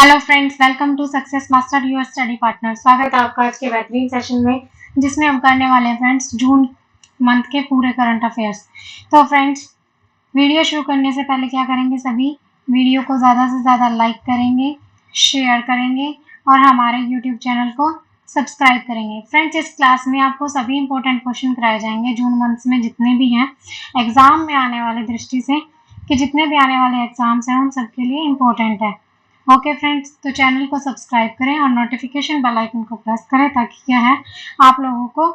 Hello friends, welcome to success master your study partner. स्वागत है आपका आज के बेहतरीन सेशन में, जिसमें हम करने वाले हैं फ्रेंड्स जून मंथ के पूरे करंट अफेयर्स। तो फ्रेंड्स, वीडियो शुरू करने से पहले क्या करेंगे, सभी वीडियो को ज़्यादा से ज़्यादा लाइक करेंगे, शेयर करेंगे और हमारे यूट्यूब चैनल को सब्सक्राइब करेंगे। फ्रेंड्स, इस क्लास में आपको सभी इंपॉर्टेंट क्वेश्चन कराए जाएंगे जून मंथ में जितने भी हैं एग्ज़ाम में आने वाले दृष्टि से, कि जितने भी आने वाले एग्जाम्स हैं उन सबके लिए इम्पोर्टेंट है। ओके फ्रेंड्स, तो चैनल को सब्सक्राइब करें और नोटिफिकेशन बेल आइकन को प्रेस करें ताकि क्या है आप लोगों को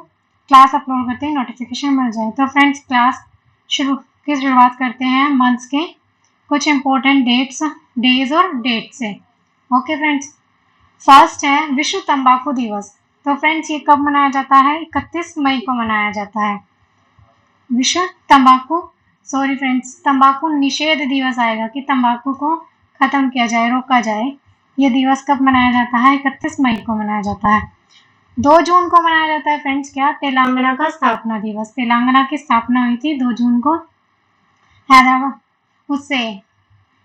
क्लास अपलोड करते ही नोटिफिकेशन मिल जाए। तो फ्रेंड्स, क्लास शुरुआत करते हैं मंथ्स के कुछ इम्पोर्टेंट डेज और डेट से। ओके फ्रेंड्स, फर्स्ट है विश्व तंबाकू दिवस। तो फ्रेंड्स, ये कब मनाया जाता है? 31 मई को मनाया जाता है। विश्व तंबाकू निषेध दिवस आएगा कि तंबाकू को खत्म किया जाए, रोका जाए। ये दिवस कब मनाया जाता है? 31 मई को मनाया जाता है। 2 जून को मनाया जाता है फ्रेंड्स क्या? तेलंगाना का स्थापना दिवस। तेलंगाना की स्थापना हुई थी 2 जून को हैदराबाद, उससे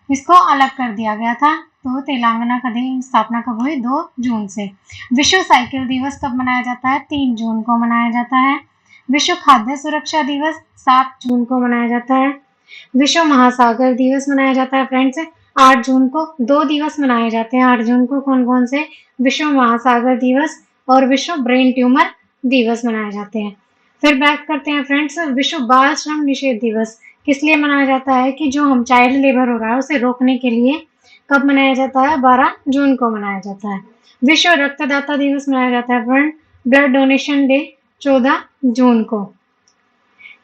इसको अलग कर दिया गया था। तो तेलंगाना का दिन स्थापना कब हुई? 2 जून से। विश्व साइकिल दिवस कब मनाया जाता है? 3 जून को मनाया जाता है। विश्व खाद्य सुरक्षा दिवस 7 जून को मनाया जाता है। विश्व महासागर दिवस मनाया जाता है फ्रेंड्स 8 जून को। 2 दिवस मनाए जाते हैं 8 जून को, कौन कौन से? विश्व महासागर दिवस और विश्व ब्रेन ट्यूमर दिवस मनाए जाते हैं। फिर बात करते हैं फ्रेंड्स विश्व बाल श्रम निषेध दिवस किस लिए मनाया जाता है? कि जो हम चाइल्ड लेबर हो रहा है उसे रोकने के लिए। कब मनाया जाता है? 12 जून को मनाया जाता है। विश्व रक्तदाता दिवस मनाया जाता है फ्रेंड, ब्लड डोनेशन डे 14 जून को।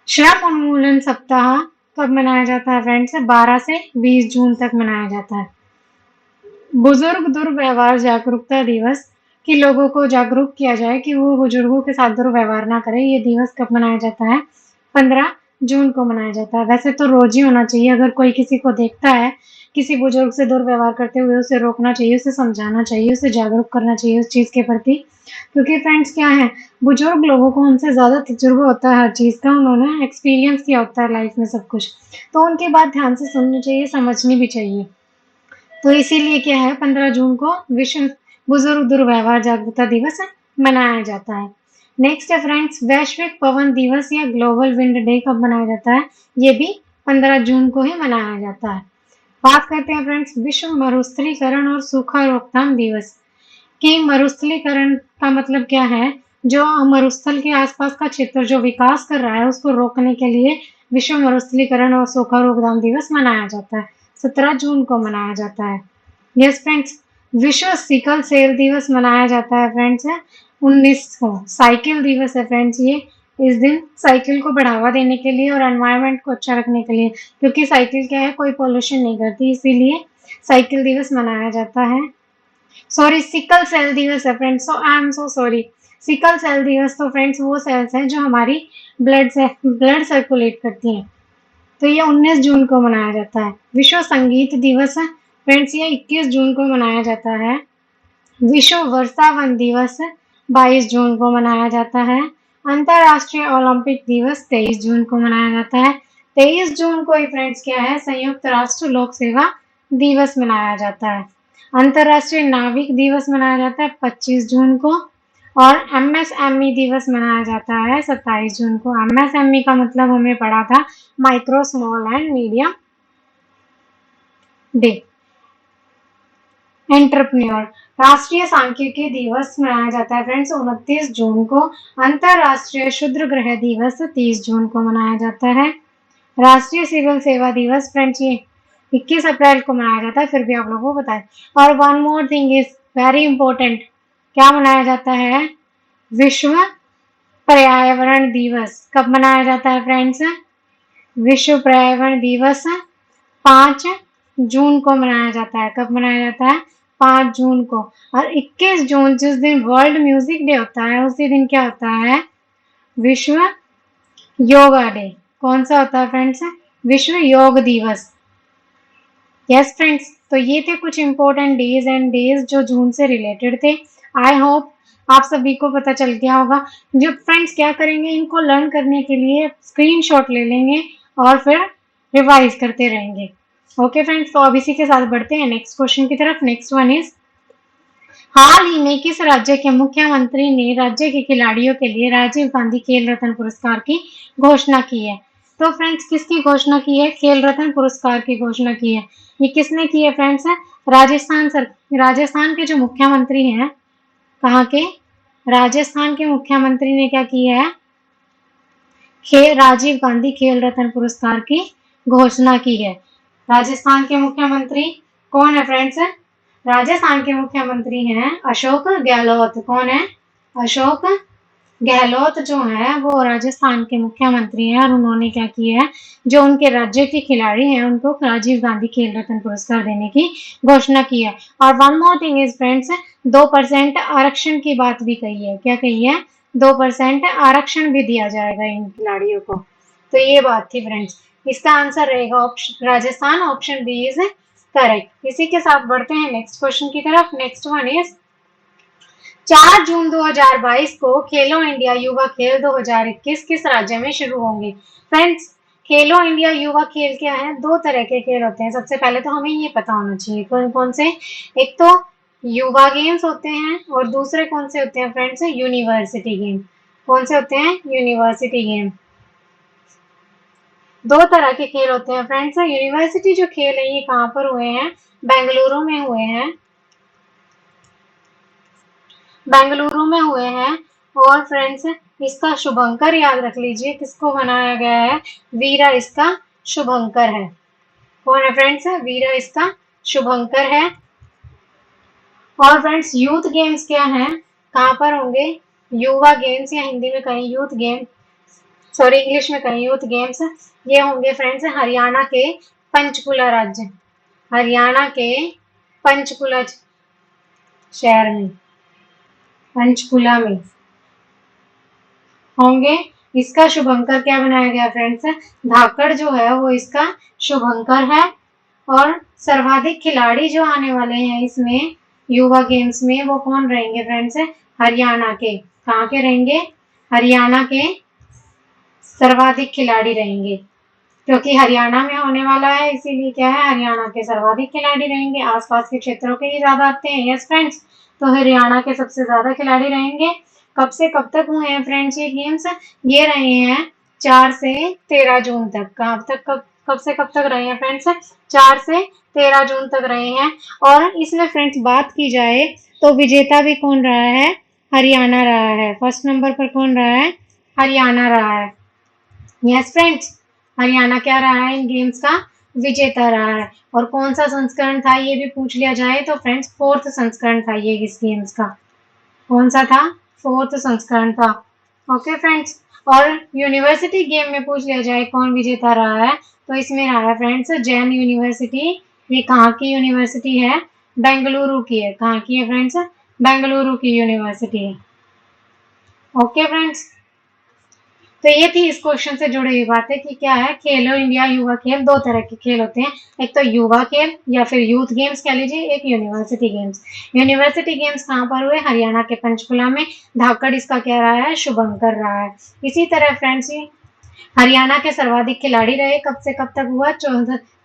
श्रम उन्मूलन सप्ताह कब मनाया जाता है फ्रेंड्स? 12 से 20 जून तक मनाया जाता है। बुजुर्ग दुर्व्यवहार जागरूकता दिवस कि लोगों को जागरूक किया जाए कि वो बुजुर्गों के साथ दुर्व्यवहार ना करें। ये दिवस कब मनाया जाता है? 15 जून को मनाया जाता है। वैसे तो रोज ही होना चाहिए, अगर कोई किसी को देखता है किसी बुजुर्ग से दुर्व्यवहार करते हुए उसे रोकना चाहिए, उसे समझाना चाहिए, उसे जागरूक करना चाहिए उस चीज़ के प्रति। क्योंकि फ्रेंड्स क्या है, बुजुर्ग लोगों को हमसे ज़्यादा तजुर्बा होता है हर चीज़ का, उन्होंने एक्सपीरियंस किया होता है लाइफ में सब कुछ, तो उनकी बात ध्यान से सुननी चाहिए, समझनी भी चाहिए। तो इसीलिए क्या है 15 जून को विश्व बुजुर्ग दुर्व्यवहार जागरूकता दिवस मनाया जाता है। नेक्स्ट है फ्रेंड्स वैश्विक पवन दिवस या ग्लोबल विंड डे कब मनाया जाता है? ये भी 15 जून को ही मनाया जाता है। बात करते हैं फ्रेंड्स विश्व मरुस्थलीकरण और सूखा रोकथाम दिवस कि मरुस्थलीकरण का मतलब क्या है? जो मरुस्थल के आसपास का क्षेत्र जो विकास कर रहा है उसको रोकने के लिए विश्व मरुस्थलीकरण और सूखा रोकथाम दिवस मनाया जाता है। 17 जून को मनाया जाता है। यस फ्रेंड्स, विश्व सिकल सेल दिवस मनाया जाता है फ्रेंड्स 19 को। साइकिल दिवस है फ्रेंड्स ये। इस दिन साइकिल को बढ़ावा देने के लिए और एनवायरनमेंट को अच्छा रखने के लिए, क्योंकि साइकिल क्या है, कोई पोल्यूशन नहीं करती, इसीलिए साइकिल दिवस मनाया जाता है। सॉरी, सिकल सेल दिवस है friends, so I am so sorry. Sickle cell दिवस तो फ्रेंड्स वो सेल्स हैं जो हमारी ब्लड सर्कुलेट करती हैं। तो ये 19 जून को मनाया जाता है। विश्व संगीत दिवस है फ्रेंड्स, ये 21 जून को मनाया जाता है। विश्व वर्षावन दिवस 22 जून को मनाया जाता है। अंतरराष्ट्रीय ओलंपिक दिवस 23 जून को मनाया जाता है। 23 जून को ही फ्रेंड्स क्या है, संयुक्त राष्ट्र लोक सेवा दिवस मनाया जाता है। अंतरराष्ट्रीय नाविक दिवस मनाया जाता है 25 जून को। और एमएसएमई दिवस मनाया जाता है 27 जून को। एमएसएमई का मतलब हमें पढ़ा था micro small and medium day entrepreneur. राष्ट्रीय सांख्यिकी दिवस मनाया जाता है फ्रेंड्स 29 जून को। अंतरराष्ट्रीय क्षुद्र ग्रह दिवस 30 जून को मनाया जाता है। राष्ट्रीय सिविल सेवा दिवस फ्रेंड्स ये 21 अप्रैल को मनाया जाता है, फिर भी आप लोगों को बताएं। और one more thing is very important, क्या मनाया जाता है? विश्व पर्यावरण दिवस कब मनाया जाता है फ्रेंड्स? विश्व पर्यावरण दिवस 5 जून को मनाया जाता है। कब मनाया जाता है? 5 जून को। और 21 जून जिस दिन वर्ल्ड म्यूजिक डे होता है उसी दिन क्या होता है? विश्व योगा डे। कौन सा होता है फ्रेंड्स? विश्व योग दिवस। यस फ्रेंड्स, तो ये थे कुछ इंपॉर्टेंट डेज जो जून से रिलेटेड थे। आई होप आप सभी को पता चल गया होगा। जो फ्रेंड्स क्या करेंगे, इनको लर्न करने के लिए स्क्रीनशॉट ले लेंगे और फिर रिवाइज करते रहेंगे। ओके फ्रेंड्स, तो अब इसी के साथ बढ़ते हैं नेक्स्ट क्वेश्चन की तरफ। नेक्स्ट वन इज, हाल ही में किस राज्य के मुख्यमंत्री ने राज्य के खिलाड़ियों के लिए राजीव गांधी खेल रत्न पुरस्कार की घोषणा की है? तो फ्रेंड्स, किसकी घोषणा की है? खेल रत्न पुरस्कार की घोषणा की है। ये किसने की है फ्रेंड्स? राजस्थान के जो मुख्यमंत्री हैं, कहाँ के? राजस्थान के मुख्यमंत्री ने क्या किया है? राजीव गांधी खेल रत्न पुरस्कार की घोषणा की है। राजस्थान के मुख्यमंत्री कौन है फ्रेंड्स? राजस्थान के मुख्यमंत्री हैं अशोक गहलोत। कौन है? अशोक गहलोत जो है वो राजस्थान के मुख्यमंत्री हैं और उन्होंने क्या किया है, जो उनके राज्य के खिलाड़ी हैं उनको राजीव गांधी खेल रत्न पुरस्कार देने की घोषणा की है। और one more thing is friends, 2% आरक्षण की बात भी कही है। क्या कही है? 2% आरक्षण भी दिया जाएगा इन खिलाड़ियों को। तो ये बात थी फ्रेंड्स। इसका आंसर रहेगा Rajasthan, option B is correct. इसी के साथ बढ़ते हैं नेक्स्ट क्वेश्चन की तरफ। नेक्स्ट वन इज, 4 जून 2022 को खेलो इंडिया युवा खेल 2021 किस राज्य में शुरू होंगे? फ्रेंड्स, खेलो इंडिया युवा खेल क्या है? 2 तरह के खेल होते हैं। सबसे पहले तो हमें ये पता होना चाहिए कौन कौन से। एक तो युवा गेम्स होते हैं और दूसरे कौन से होते हैं फ्रेंड्स? University game. कौन से होते हैं? University game. 2 तरह के खेल होते हैं फ्रेंड्स। यूनिवर्सिटी जो खेल है ये कहाँ पर हुए हैं? बेंगलुरु में हुए हैं। बेंगलुरु में हुए हैं। और फ्रेंड्स, इसका शुभंकर याद रख लीजिए, किसको बनाया गया है? वीरा इसका शुभंकर है। कौन है फ्रेंड्स? वीरा इसका शुभंकर है। और फ्रेंड्स, यूथ गेम्स क्या हैं? कहाँ पर होंगे? युवा गेम्स, या हिंदी में कहें यूथ गेम, सॉरी इंग्लिश में कहें यूथ गेम्स, ये होंगे फ्रेंड्स हरियाणा के पंचकुला राज्य, हरियाणा के पंचकुला शहर में, पंचकुला में होंगे। इसका शुभंकर क्या बनाया गया फ्रेंड्स? धाकड़ जो है वो इसका शुभंकर है। और सर्वाधिक खिलाड़ी जो आने वाले हैं इसमें युवा गेम्स में, वो कौन रहेंगे फ्रेंड्स? हरियाणा के। कहाँ के रहेंगे? हरियाणा के सर्वाधिक खिलाड़ी रहेंगे, क्योंकि हरियाणा में होने वाला है इसीलिए क्या है, हरियाणा के सर्वाधिक खिलाड़ी रहेंगे। आसपास के क्षेत्रों के ही ज्यादा आते हैं। यस फ्रेंड्स, तो हरियाणा के सबसे ज्यादा खिलाड़ी रहेंगे। कब से कब तक हुए हैं फ्रेंड्स ये गेम्स? ये रहे हैं 4 से 13 जून तक। कब से कब तक रहे हैं फ्रेंड्स? 4 से 13 जून तक रहे हैं। और इसमें फ्रेंड्स बात की जाए तो विजेता भी कौन रहा है? हरियाणा रहा है। फर्स्ट नंबर पर कौन रहा है? हरियाणा रहा है। यस फ्रेंड्स, हरियाणा क्या रहा है? इन गेम्स का विजेता रहा है। और कौन सा संस्करण था ये भी पूछ लिया जाए तो फ्रेंड्स 4th संस्करण था ये इस गेम्स का। कौन सा था? 4th संस्करण था। ओके फ्रेंड्स, और यूनिवर्सिटी गेम में पूछ लिया जाए कौन विजेता रहा है तो इसमें रहा है फ्रेंड्स जैन यूनिवर्सिटी। ये कहाँ की यूनिवर्सिटी है? बेंगलुरु की है। कहाँ की है फ्रेंड्स? बेंगलुरु की यूनिवर्सिटी है। ओके फ्रेंड्स, तो ये थी इस क्वेश्चन से जुड़ी हुई बातें कि क्या है खेलो इंडिया युवा खेल। 2 तरह के खेल होते हैं, एक तो युवा खेल या फिर यूथ गेम्स कह लीजिए, एक यूनिवर्सिटी गेम्स। यूनिवर्सिटी गेम्स कहाँ पर हुए? हरियाणा के पंचकुला में। धाकड़ इसका क्या रहा है? शुभंकर रहा है। इसी तरह फ्रेंड्स, हरियाणा के सर्वाधिक खिलाड़ी रहे। कब से कब तक हुआ?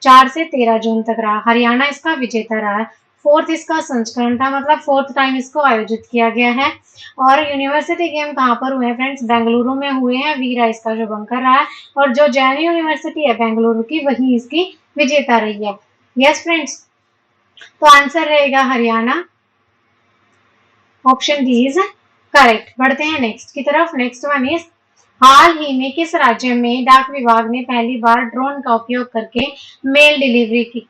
4 से 13 जून तक रहा। हरियाणा इसका विजेता रहा है। 4th इसका संस्करण था, मतलब 4th टाइम इसको आयोजित किया गया है। और यूनिवर्सिटी गेम कहाँ पर हुए हैं फ्रेंड्स? बेंगलुरु में हुए हैं। वीरा इसका शुभंकर रहा है। और जो जैन यूनिवर्सिटी है बेंगलुरु की, वही इसकी विजेता रही है। यस फ्रेंड्स, तो आंसर रहेगा Haryana, option D is correct. बढ़ते हैं नेक्स्ट की तरफ। नेक्स्ट वन इज, हाल ही में किस राज्य में डाक विभाग ने पहली बार ड्रोन का उपयोग करके मेल डिलीवरी की?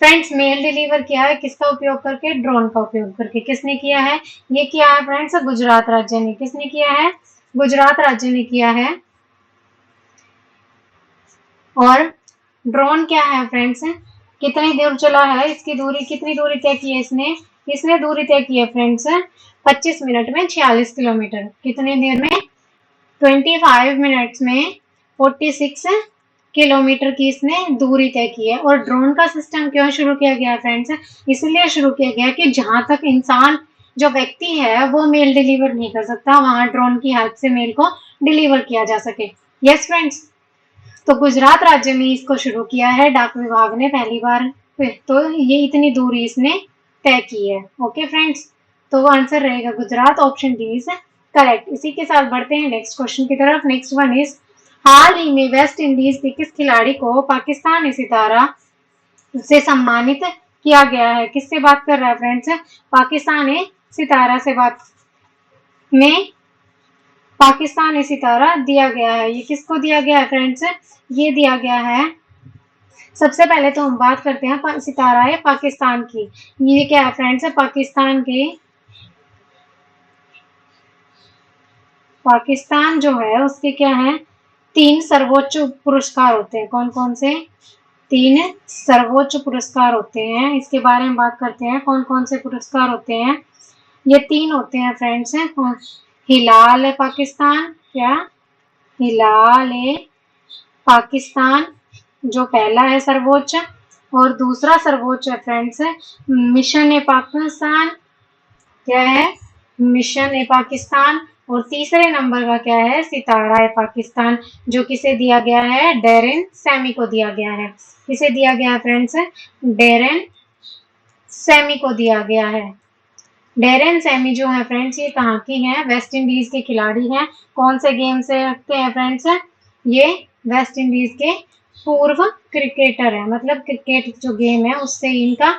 फ्रेंड्स, मेल डिलीवर किया है किसका उपयोग करके? ड्रोन का उपयोग करके। किसने किया है? ये किया है फ्रेंड्स गुजरात राज्य ने। किसने किया है? गुजरात राज्य ने किया है। और ड्रोन क्या है फ्रेंड्स? कितनी दूर चला है? इसकी दूरी, कितनी दूरी तय की है इसने? इसने दूरी तय की है फ्रेंड्स 25 मिनट में 46 किलोमीटर। कितनी देर में? 25 मिनट्स में 46 किलोमीटर की इसने दूरी तय की है। और ड्रोन का सिस्टम क्यों शुरू किया गया फ्रेंड्स? इसलिए शुरू किया गया कि जहां तक इंसान, जो व्यक्ति है वो मेल डिलीवर नहीं कर सकता, वहां ड्रोन की हेल्प से मेल को डिलीवर किया जा सके। यस फ्रेंड्स, तो गुजरात राज्य में इसको शुरू किया है डाक विभाग ने पहली बार, तो ये इतनी दूरी इसने तय की है। ओके फ्रेंड्स, तो आंसर रहेगा Gujarat, option D is correct. इसी के साथ बढ़ते हैं नेक्स्ट क्वेश्चन की तरफ। नेक्स्ट वन इज, हाल ही में वेस्ट इंडीज के किस खिलाड़ी को पाकिस्तानी सितारा से सम्मानित किया गया है? किससे बात कर रहा है फ्रेंड्स? पाकिस्तानी सितारा से बात में पाकिस्तानी सितारा दिया गया है। ये किसको दिया गया है फ्रेंड्स? ये दिया गया है, सबसे पहले तो हम बात करते हैं सितारा है पाकिस्तान की। ये क्या है फ्रेंड्स? पाकिस्तान जो है उसके क्या है, 3 सर्वोच्च पुरस्कार होते हैं। कौन कौन से? 3 सर्वोच्च पुरस्कार होते हैं। इसके बारे में बात करते हैं, कौन कौन से पुरस्कार होते हैं। ये 3 होते हैं फ्रेंड्स। हिलाल पाकिस्तान, क्या? हिलाल पाकिस्तान जो पहला है सर्वोच्च, और दूसरा सर्वोच्च है फ्रेंड्स मिशन ए पाकिस्तान, क्या है? मिशन ए पाकिस्तान। और तीसरे नंबर का क्या है? सितारा ए पाकिस्तान, जो किसे दिया गया है? डेरेन सैमी को दिया गया है। किसे दिया गया है फ्रेंड्स? डेरेन सैमी को दिया गया है। डेरेन सैमी जो है फ्रेंड्स, ये कहाँ की हैं? वेस्ट इंडीज के खिलाड़ी हैं। कौन से गेम से रखते हैं फ्रेंड्स? ये वेस्ट इंडीज के पूर्व क्रिकेटर है, मतलब क्रिकेट जो गेम है उससे इनका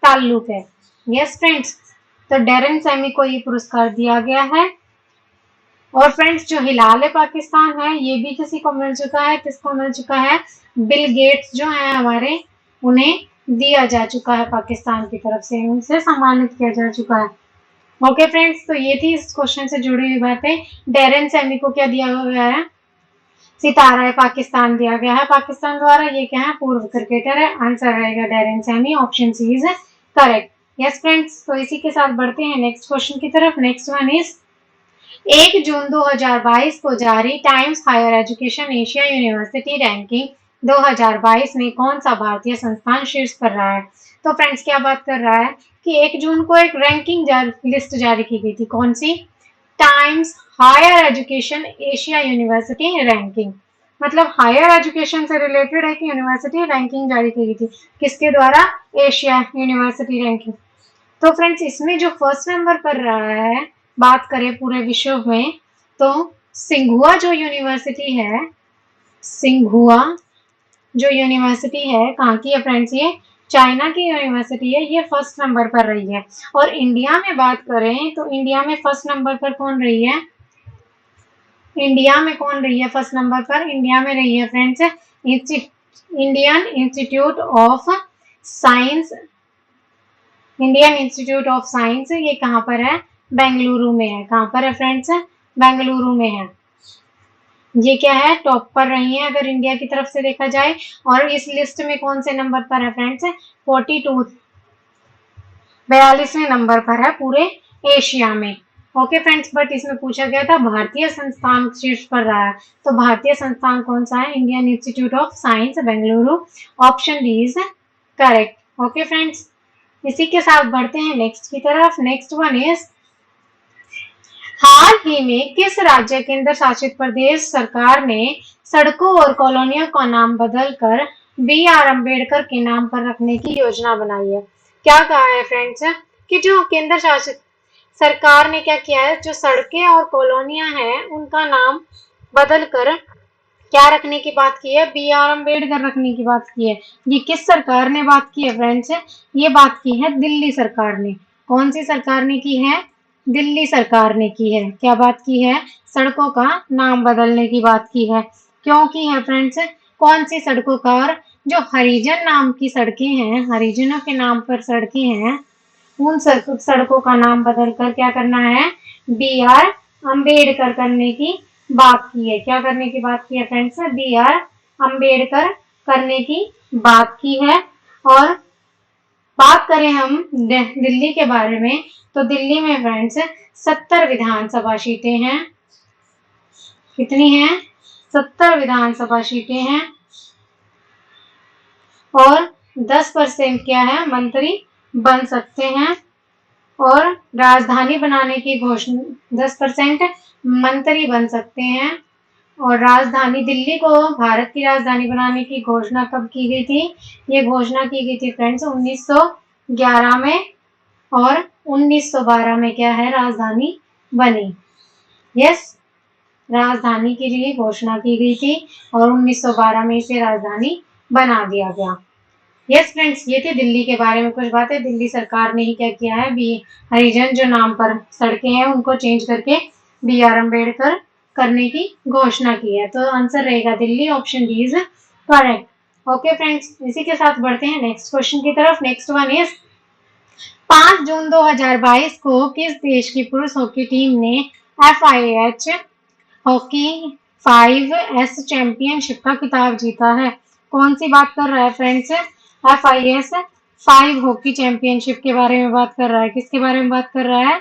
ताल्लुक है। यस फ्रेंड्स, तो डेरेन सैमी को ये पुरस्कार दिया गया है। और फ्रेंड्स जो हिलाल पाकिस्तान है, ये भी किसी को मिल चुका है। किसको मिल चुका है? बिल गेट्स जो है हमारे, उन्हें दिया जा चुका है पाकिस्तान की तरफ से, उनसे सम्मानित किया जा चुका है। ओके फ्रेंड्स, तो ये थी इस क्वेश्चन से जुड़ी हुई बातें। डेरेन सैमी को क्या दिया गया है? सितारा पाकिस्तान दिया गया है पाकिस्तान द्वारा। ये क्या है? पूर्व क्रिकेटर है। आंसर रहेगा Darren Sammy, option C is correct. Yes friends, तो इसी के साथ बढ़ते हैं नेक्स्ट क्वेश्चन की तरफ। नेक्स्ट वन इज, 1 जून 2022 को जारी Times higher education Asia university ranking 2022 में कौन सा भारतीय संस्थान शीर्ष पर रहा है? तो फ्रेंड्स क्या बात कर रहा है कि 1 जून को एक रैंकिंग लिस्ट जारी की गई थी। कौन सी? Times higher education Asia university ranking, मतलब हायर एजुकेशन से रिलेटेड एक यूनिवर्सिटी रैंकिंग जारी की गई थी। किसके द्वारा? Asia university ranking. तो फ्रेंड्स इसमें जो फर्स्ट नंबर पर रहा है, बात करें पूरे विश्व में, तो सिंघुआ जो यूनिवर्सिटी है, सिंघुआ जो यूनिवर्सिटी है कहाँ की है फ्रेंड्स? ये चाइना की यूनिवर्सिटी है। ये फर्स्ट नंबर पर रही है। और इंडिया में बात करें तो इंडिया में फर्स्ट नंबर पर कौन रही है? इंडिया में कौन रही है फर्स्ट नंबर पर? इंडिया में रही है friends Indian institute of science. Indian institute of science, ये कहाँ पर है? बेंगलुरु में है। कहाँ पर है फ्रेंड्स? बेंगलुरु में है। ये क्या है? टॉप पर रही है अगर इंडिया की तरफ से देखा जाए। और इस लिस्ट में कौन से नंबर पर है फ्रेंड्स? 42वें नंबर पर है पूरे एशिया में। ओके फ्रेंड्स, बट इसमें पूछा गया था भारतीय संस्थान शीर्ष पर रहा है, तो भारतीय संस्थान कौन सा है? Indian institute of science Bengaluru, option D is correct. Okay friends, इसी के साथ बढ़ते हैं नेक्स्ट की तरफ। नेक्स्ट वन इज, हाल ही में किस राज्य केंद्र शासित प्रदेश सरकार ने सड़कों और कॉलोनियों का नाम बदलकर BR अम्बेडकर के नाम पर रखने की योजना बनाई है? क्या कहा है फ्रेंड्स कि जो केंद्र शासित सरकार ने क्या किया है, जो सड़कें और कॉलोनियां हैं उनका नाम बदलकर क्या रखने की बात की है? BR अम्बेडकर रखने की बात की है। ये किस सरकार ने बात की है फ्रेंड्स? ये बात की है दिल्ली सरकार ने। कौन सी सरकार ने की है? दिल्ली सरकार ने की है। क्या बात की है? सड़कों का नाम बदलने की बात की है। क्यों की है फ्रेंड्स? कौन सी सड़कों का? और जो हरिजन नाम की सड़कें हैं, हरिजनों के नाम पर सड़कें हैं, उन सड़कों का नाम बदलकर क्या करना है? BR अम्बेडकर करने की बात की है। क्या करने की बात की है फ्रेंड्स? BR अम्बेडकर करने की बात की है। और बात करें हम दिल्ली के बारे में, तो दिल्ली में फ्रेंड्स 70 विधानसभा सीटें हैं। कितनी हैं? 70 विधानसभा सीटें हैं। और 10% क्या है? मंत्री बन सकते हैं। और राजधानी बनाने की घोषणा, 10% मंत्री बन सकते हैं। और राजधानी दिल्ली को भारत की राजधानी बनाने की घोषणा कब की गई थी? ये घोषणा की गई थी फ्रेंड्स 1911 में, और 1912 में क्या है, राजधानी बनी। यस, राजधानी के लिए घोषणा की गई थी और 1912 में इसे राजधानी बना दिया गया। यस फ्रेंड्स, ये थी दिल्ली के बारे में कुछ बातें। दिल्ली सरकार ने ही क्या किया है, बी हरिजन जो नाम पर सड़कें हैं उनको चेंज करके BR अम्बेडकर करने की घोषणा की है। तो आंसर रहेगा Delhi, option D is correct. Okay friends, इसी के साथ बढ़ते हैं नेक्स्ट क्वेश्चन की तरफ। नेक्स्ट वन इज 5 जून 2022 को किस देश की पुरुष हॉकी टीम ने FIH हॉकी 5S चैंपियनशिप का खिताब जीता है? कौन सी बात कर रहा है फ्रेंड्स? FIS 5 हॉकी चैंपियनशिप के बारे में बात कर रहा है। किसके बारे में बात कर रहा है?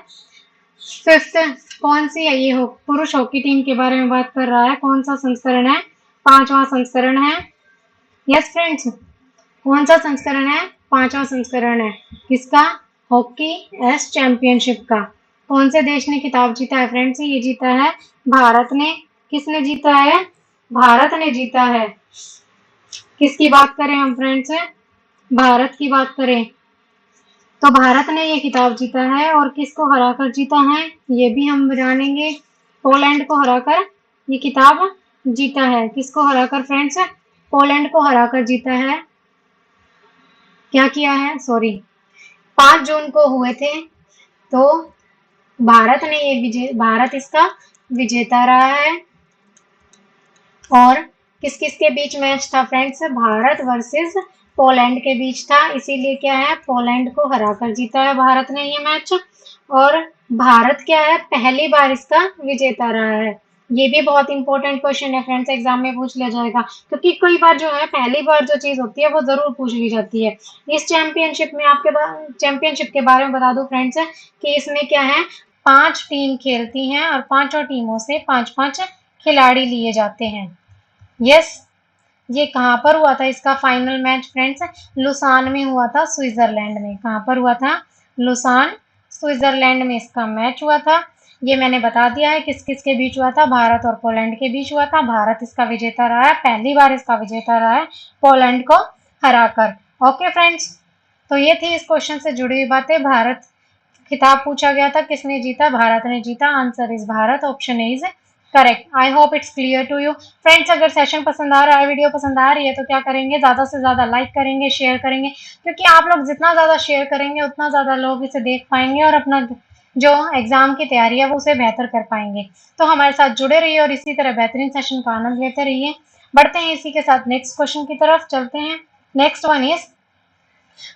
फिफ्थ, कौन सी है ये पुरुष हॉकी टीम के बारे में बात कर रहा है। कौन सा संस्करण है? 5वां संस्करण है। यस फ्रेंड्स, कौन सा संस्करण है? 5वां संस्करण है। किसका? हॉकी एस चैंपियनशिप का। कौन से देश ने खिताब जीता है फ्रेंड्स? ये जीता है भारत ने। किसने जीता है? भारत ने जीता है। किसकी बात करें हम फ्रेंड्स? भारत की बात करें तो भारत ने ये खिताब जीता है। और किसको हराकर जीता है ये भी हम जानेंगे। पोलैंड को हराकर ये खिताब जीता है। किसको हराकर फ्रेंड्स? पोलैंड को हराकर जीता है। क्या किया है? सॉरी, 5 जून को हुए थे, तो भारत ने भारत इसका विजेता रहा है। और किस किस के बीच मैच था फ्रेंड्स? भारत वर्सेस पोलैंड के बीच था। इसीलिए क्या है, पोलैंड को हराकर जीता है भारत ने ये मैच। और भारत क्या है, पहली बार इसका विजेता रहा है। ये भी बहुत इंपॉर्टेंट क्वेश्चन है फ्रेंड्स, एग्जाम में पूछ लिया जाएगा, क्योंकि कई बार जो है पहली बार जो चीज होती है वो जरूर पूछ ली जाती है। इस चैंपियनशिप में चैंपियनशिप के बारे में बता दूं फ्रेंड्स कि इसमें क्या है, 5 टीम खेलती हैं और 5 टीमों से 5-5 खिलाड़ी लिए जाते हैं। यस, ये कहाँ पर हुआ था इसका फाइनल मैच फ्रेंड्स? लुसान में हुआ था, स्विट्जरलैंड में। कहाँ पर हुआ था? लुसान, स्विट्जरलैंड में इसका मैच हुआ था। ये मैंने बता दिया है किस किस के बीच हुआ था, भारत और पोलैंड के बीच हुआ था। भारत इसका विजेता रहा है, पहली बार इसका विजेता रहा है पोलैंड को हराकर। ओके फ्रेंड्स, तो ये थी इस क्वेश्चन से जुड़ी हुई बातें। भारत खिताब पूछा गया था, किसने जीता? भारत ने जीता। Answer is Bharat, option is correct. I hope it's clear to you friends. अगर सेशन पसंद आ रहा है, वीडियो पसंद आ रही है, तो क्या करेंगे, ज्यादा से ज्यादा लाइक करेंगे, शेयर करेंगे, क्योंकि आप लोग जितना ज्यादा शेयर करेंगे उतना ज्यादा लोग इसे देख पाएंगे और अपना जो एग्जाम की तैयारी है वो उसे बेहतर कर पाएंगे। तो हमारे साथ जुड़े रहिए और इसी तरह बेहतरीन सेशन का आनंद लेते रहिए। बढ़ते हैं इसी के साथ नेक्स्ट क्वेश्चन की तरफ चलते हैं। नेक्स्ट वन इज,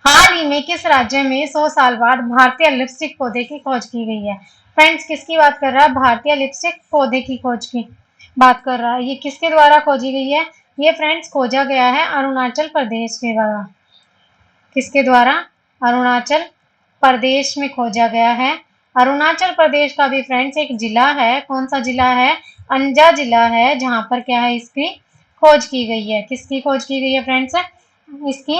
हाल ही में किस राज्य में 100 साल बाद भारतीय लिपस्टिक पौधे की खोज की गई है? फ्रेंड्स, किसकी बात कर रहा है? भारतीय लिपस्टिक पौधे की खोज की बात कर रहा है। ये किसके द्वारा खोजी गई है? ये फ्रेंड्स खोजा गया है अरुणाचल प्रदेश के द्वारा। किसके द्वारा? अरुणाचल प्रदेश में खोजा गया है। अरुणाचल प्रदेश का भी फ्रेंड्स एक जिला है। कौन सा जिला है? अंजा जिला है, जहां पर क्या है, इसकी खोज की गई है। किसकी खोज की गई है फ्रेंड्स? इसकी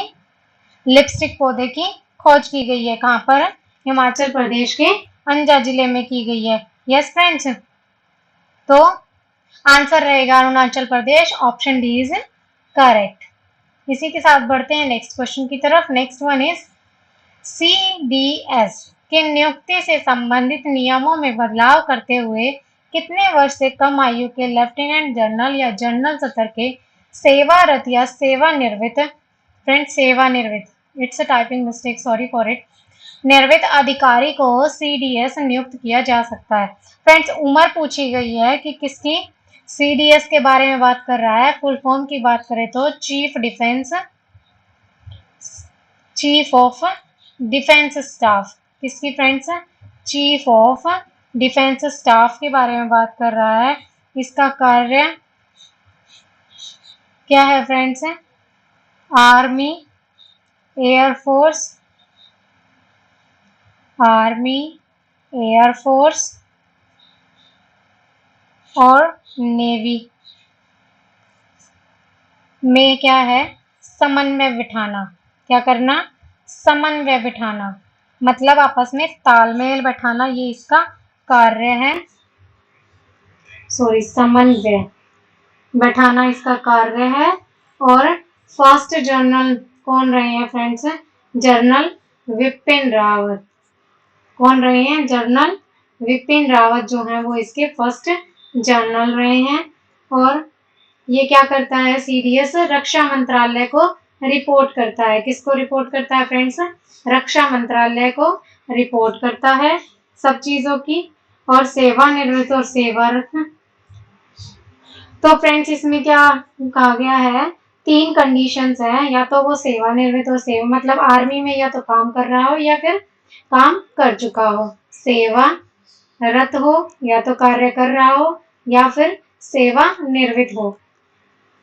लिपस्टिक पौधे की खोज की गई है। कहां पर? हिमाचल प्रदेश के अंजा जिले में की गई है। यस फ्रेंड्स, तो आंसर रहेगा Arunachal Pradesh, option D is correct. इसी के साथ बढ़ते हैं नेक्स्ट क्वेश्चन की तरफ। नेक्स्ट वन इज, CDS की नियुक्ति से संबंधित नियमों में बदलाव करते हुए कितने वर्ष से कम आयु के लेफ्टिनेंट जनरल या जनरल स्तर के सेवारत या सेवानिवृत्त, फ्रेंड्स सेवानिवृत्त, it's a typing mistake, sorry for it, निवृत्त अधिकारी को CDS नियुक्त किया जा सकता है? फ्रेंड्स, उम्र पूछी गई है कि किसकी? CDS के बारे में बात कर रहा है। फुल फॉर्म की बात करें तो चीफ ऑफ डिफेंस स्टाफ। किसकी friends? Chief of defence staff के बारे में बात कर रहा है। इसका कार्य क्या है friends? Army, air force, army, air force और नेवी में क्या है, समन्वय बिठाना। क्या करना? समन्वय बिठाना, मतलब आपस में तालमेल बैठाना, ये इसका कार्य है। सॉरी, समन्वय, बैठाना इसका कार्य है। और फर्स्ट जनरल कौन रहे हैं फ्रेंड्स? जनरल विपिन रावत। कौन रहे हैं? जनरल विपिन रावत जो है वो इसके फर्स्ट जनरल रहे हैं। और ये क्या करता है? सीडीएस रक्षा मंत्रालय को रिपोर्ट करता है। किसको रिपोर्ट करता है फ्रेंड्स? रक्षा मंत्रालय को रिपोर्ट करता है सब चीजों की। और सेवानिवृत्त और सेवारत, तो फ्रेंड्स इसमें क्या कहा गया है? 3 कंडीशंस है, या तो वो सेवानिवृत्त और सेवा मतलब आर्मी में या तो काम कर रहा हो या फिर काम कर चुका हो, सेवारत हो या तो कार्य कर रहा हो या फिर सेवानिवृत्त हो।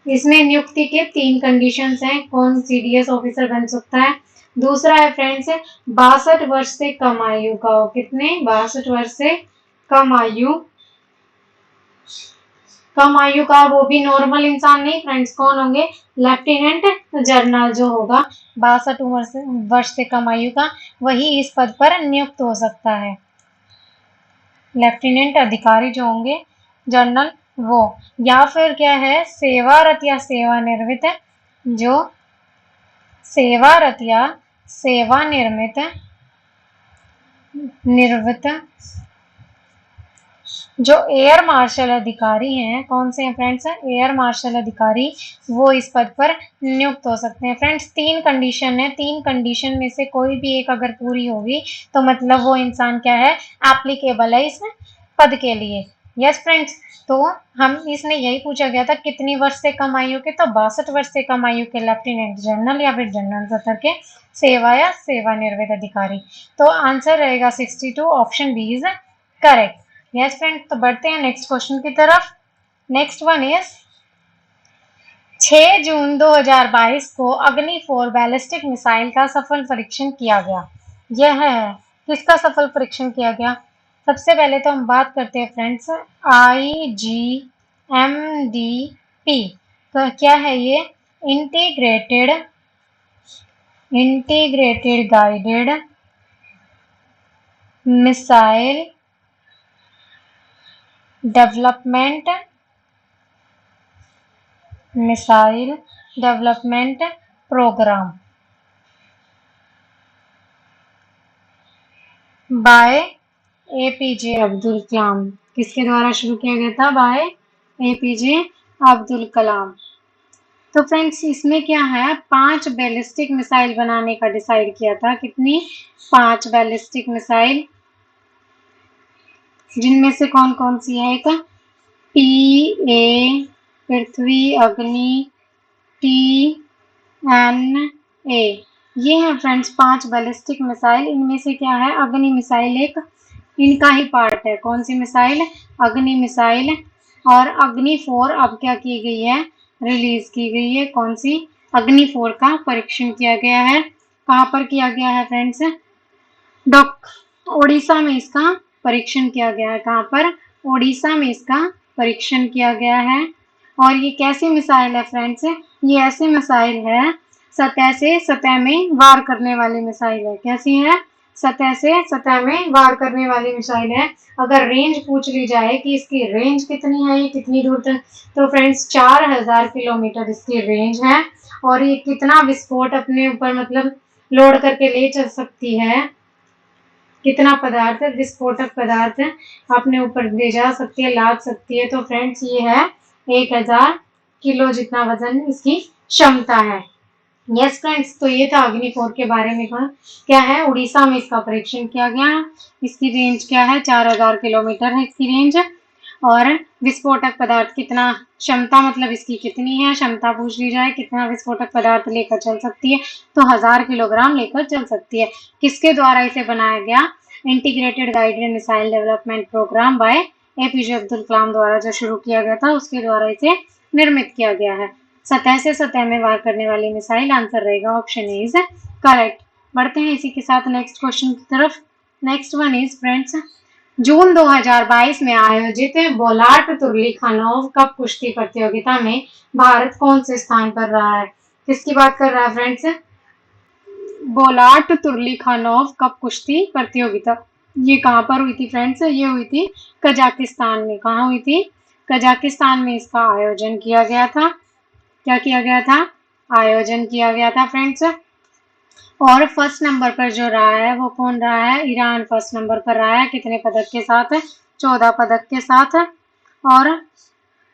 इसमें नियुक्ति के 3 कंडीशंस हैं, कौन सीडीएस ऑफिसर बन सकता है। दूसरा है फ्रेंड्स 62 वर्ष से कम आयु का हो। कितने? 62 वर्ष से कम आयु, कम आयु का, वो भी नॉर्मल इंसान नहीं फ्रेंड्स। कौन होंगे? लेफ्टिनेंट जनरल जो होगा 62 वर्ष से कम आयु का, वही इस पद पर नियुक्त हो सकता है। लेफ्टिनेंट अधिकारी जो होंगे जनरल वो, या फिर क्या है? सेवारत या सेवानिवृत्त, जो सेवारत या सेवानिवृत्त जो एयर मार्शल अधिकारी हैं। कौन से हैं फ्रेंड्स? एयर मार्शल अधिकारी, वो इस पद पर नियुक्त हो सकते हैं। फ्रेंड्स 3 कंडीशन है, 3 कंडीशन में से कोई भी एक अगर पूरी होगी तो मतलब वो इंसान क्या है? एप्लीकेबल है इस पद के लिए। यस फ्रेंड्स, तो हम इसमें यही पूछा गया था कितनी वर्ष से कम आयु के, तो 62 वर्ष से कम आयु के लेफ्टिनेंट जनरल या फिर जनरल स्तर के सेवा या सेवानिवृत्त अधिकारी। तो आंसर रहेगा 62, option B is correct. Yes friend, तो बढ़ते हैं नेक्स्ट क्वेश्चन की तरफ। नेक्स्ट वन इज 6 जून 2022 को अग्नि 4 बैलिस्टिक मिसाइल का सफल परीक्षण किया गया। यह है किसका सफल परीक्षण किया गया? सबसे पहले तो हम बात करते हैं फ्रेंड्स IGMDP। तो क्या है ये? Integrated guided missile development programme by APJ Abdul Kalam. किसके द्वारा शुरू किया गया था? By APJ Abdul Kalam. तो फ्रेंड्स इसमें क्या है? 5 बैलिस्टिक मिसाइल बनाने का डिसाइड किया था। कितनी? 5 बैलिस्टिक मिसाइल, जिनमें से कौन कौन सी है? एक PA, पृथ्वी, अग्नि, TNA, ये है फ्रेंड्स 5 बैलिस्टिक मिसाइल। इनमें से क्या है? अग्नि मिसाइल एक इनका ही पार्ट है। कौन सी मिसाइल? अग्नि मिसाइल। और अग्नि 4 अब क्या की गई है? रिलीज की गई है। कौन सी? अग्नि 4 का परीक्षण किया गया है। कहाँ पर किया गया है फ्रेंड्स? ओडिशा में इसका परीक्षण किया गया है। कहाँ पर? ओडिशा में इसका परीक्षण किया गया है। और ये कैसी मिसाइल है फ्रेंड्स? ये ऐसी मिसाइल है, सतह से सतह में वार करने वाली मिसाइल है। कैसी है? सतह से सतह में वार करने वाली मिसाइल है। अगर रेंज पूछ ली जाए कि इसकी रेंज कितनी है, ये कितनी दूर तक, तो फ्रेंड्स 4000 किलोमीटर इसकी रेंज है। और ये कितना विस्फोट अपने ऊपर मतलब लोड करके ले चल सकती है, कितना पदार्थ, विस्फोटक पदार्थ अपने ऊपर ले जा सकती है, लाद सकती है। तो फ्रेंड्स ये है 1000 किलो जितना वजन इसकी क्षमता है। यस फ्रेंड्स, तो ये था अग्नि 4 के बारे में। क्या है? उड़ीसा में इसका परीक्षण किया गया। इसकी रेंज क्या है? 4000 किलोमीटर है इसकी रेंज। और विस्फोटक पदार्थ कितना, क्षमता मतलब इसकी कितनी है, क्षमता पूछ ली जाए कितना विस्फोटक पदार्थ लेकर चल सकती है, तो 1000 किलोग्राम लेकर चल सकती है। किसके द्वारा इसे बनाया गया? Integrated guided missile development programme by APJ Abdul Kalam द्वारा जो शुरू किया गया था, उसके द्वारा इसे निर्मित किया गया है। सतह से सतह में वार करने वाली मिसाइल, आंसर रहेगा ऑप्शन इज करेक्ट। बढ़ते हैं इसी के साथ नेक्स्ट क्वेश्चन की तरफ। नेक्स्ट वन इज फ्रेंड्स जून 2022 में आयोजित बोलाट तुर्लीखानोव कप कुश्ती प्रतियोगिता में भारत कौन से स्थान पर रहा है? किसकी बात कर रहा है फ्रेंड्स? बोलाट तुर्लीखानोव कप कुश्ती प्रतियोगिता। ये कहाँ पर हुई थी फ्रेंड्स? ये हुई थी कजाकिस्तान में। कहाँ हुई थी? कजाकिस्तान में इसका आयोजन किया गया था। क्या किया गया था? आयोजन किया गया था फ्रेंड्स। और फर्स्ट नंबर पर जो रहा है वो कौन रहा है? ईरान फर्स्ट नंबर पर रहा है। कितने पदक के साथ? 14 पदक के साथ। और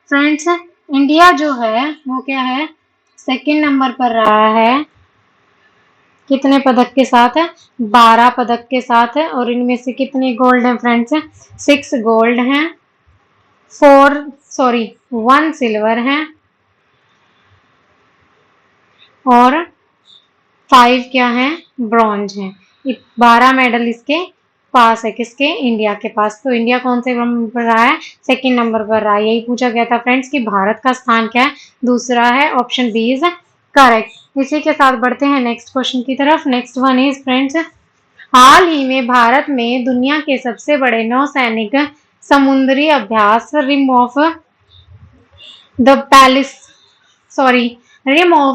फ्रेंड्स इंडिया जो है वो क्या है? सेकंड नंबर पर रहा है। कितने पदक के साथ? 12 पदक के साथ। और इनमें से कितने गोल्ड हैं फ्रेंड्स? 6 गोल्ड हैं, 1 सिल्वर है और 5 क्या है? ब्रॉन्ज है। 12 मेडल इसके पास है। किसके? इंडिया के पास। तो इंडिया कौन से नंबर पर रहा है? सेकंड नंबर पर रहा है। यही पूछा गया था फ्रेंड्स कि भारत का स्थान क्या है? दूसरा है। Option B is correct. इसी के साथ बढ़ते हैं नेक्स्ट क्वेश्चन की तरफ। नेक्स्ट वन इज फ्रेंड्स, हाल ही में भारत में दुनिया के सबसे बड़े नौसैनिक समुद्री अभ्यास रिम ऑफ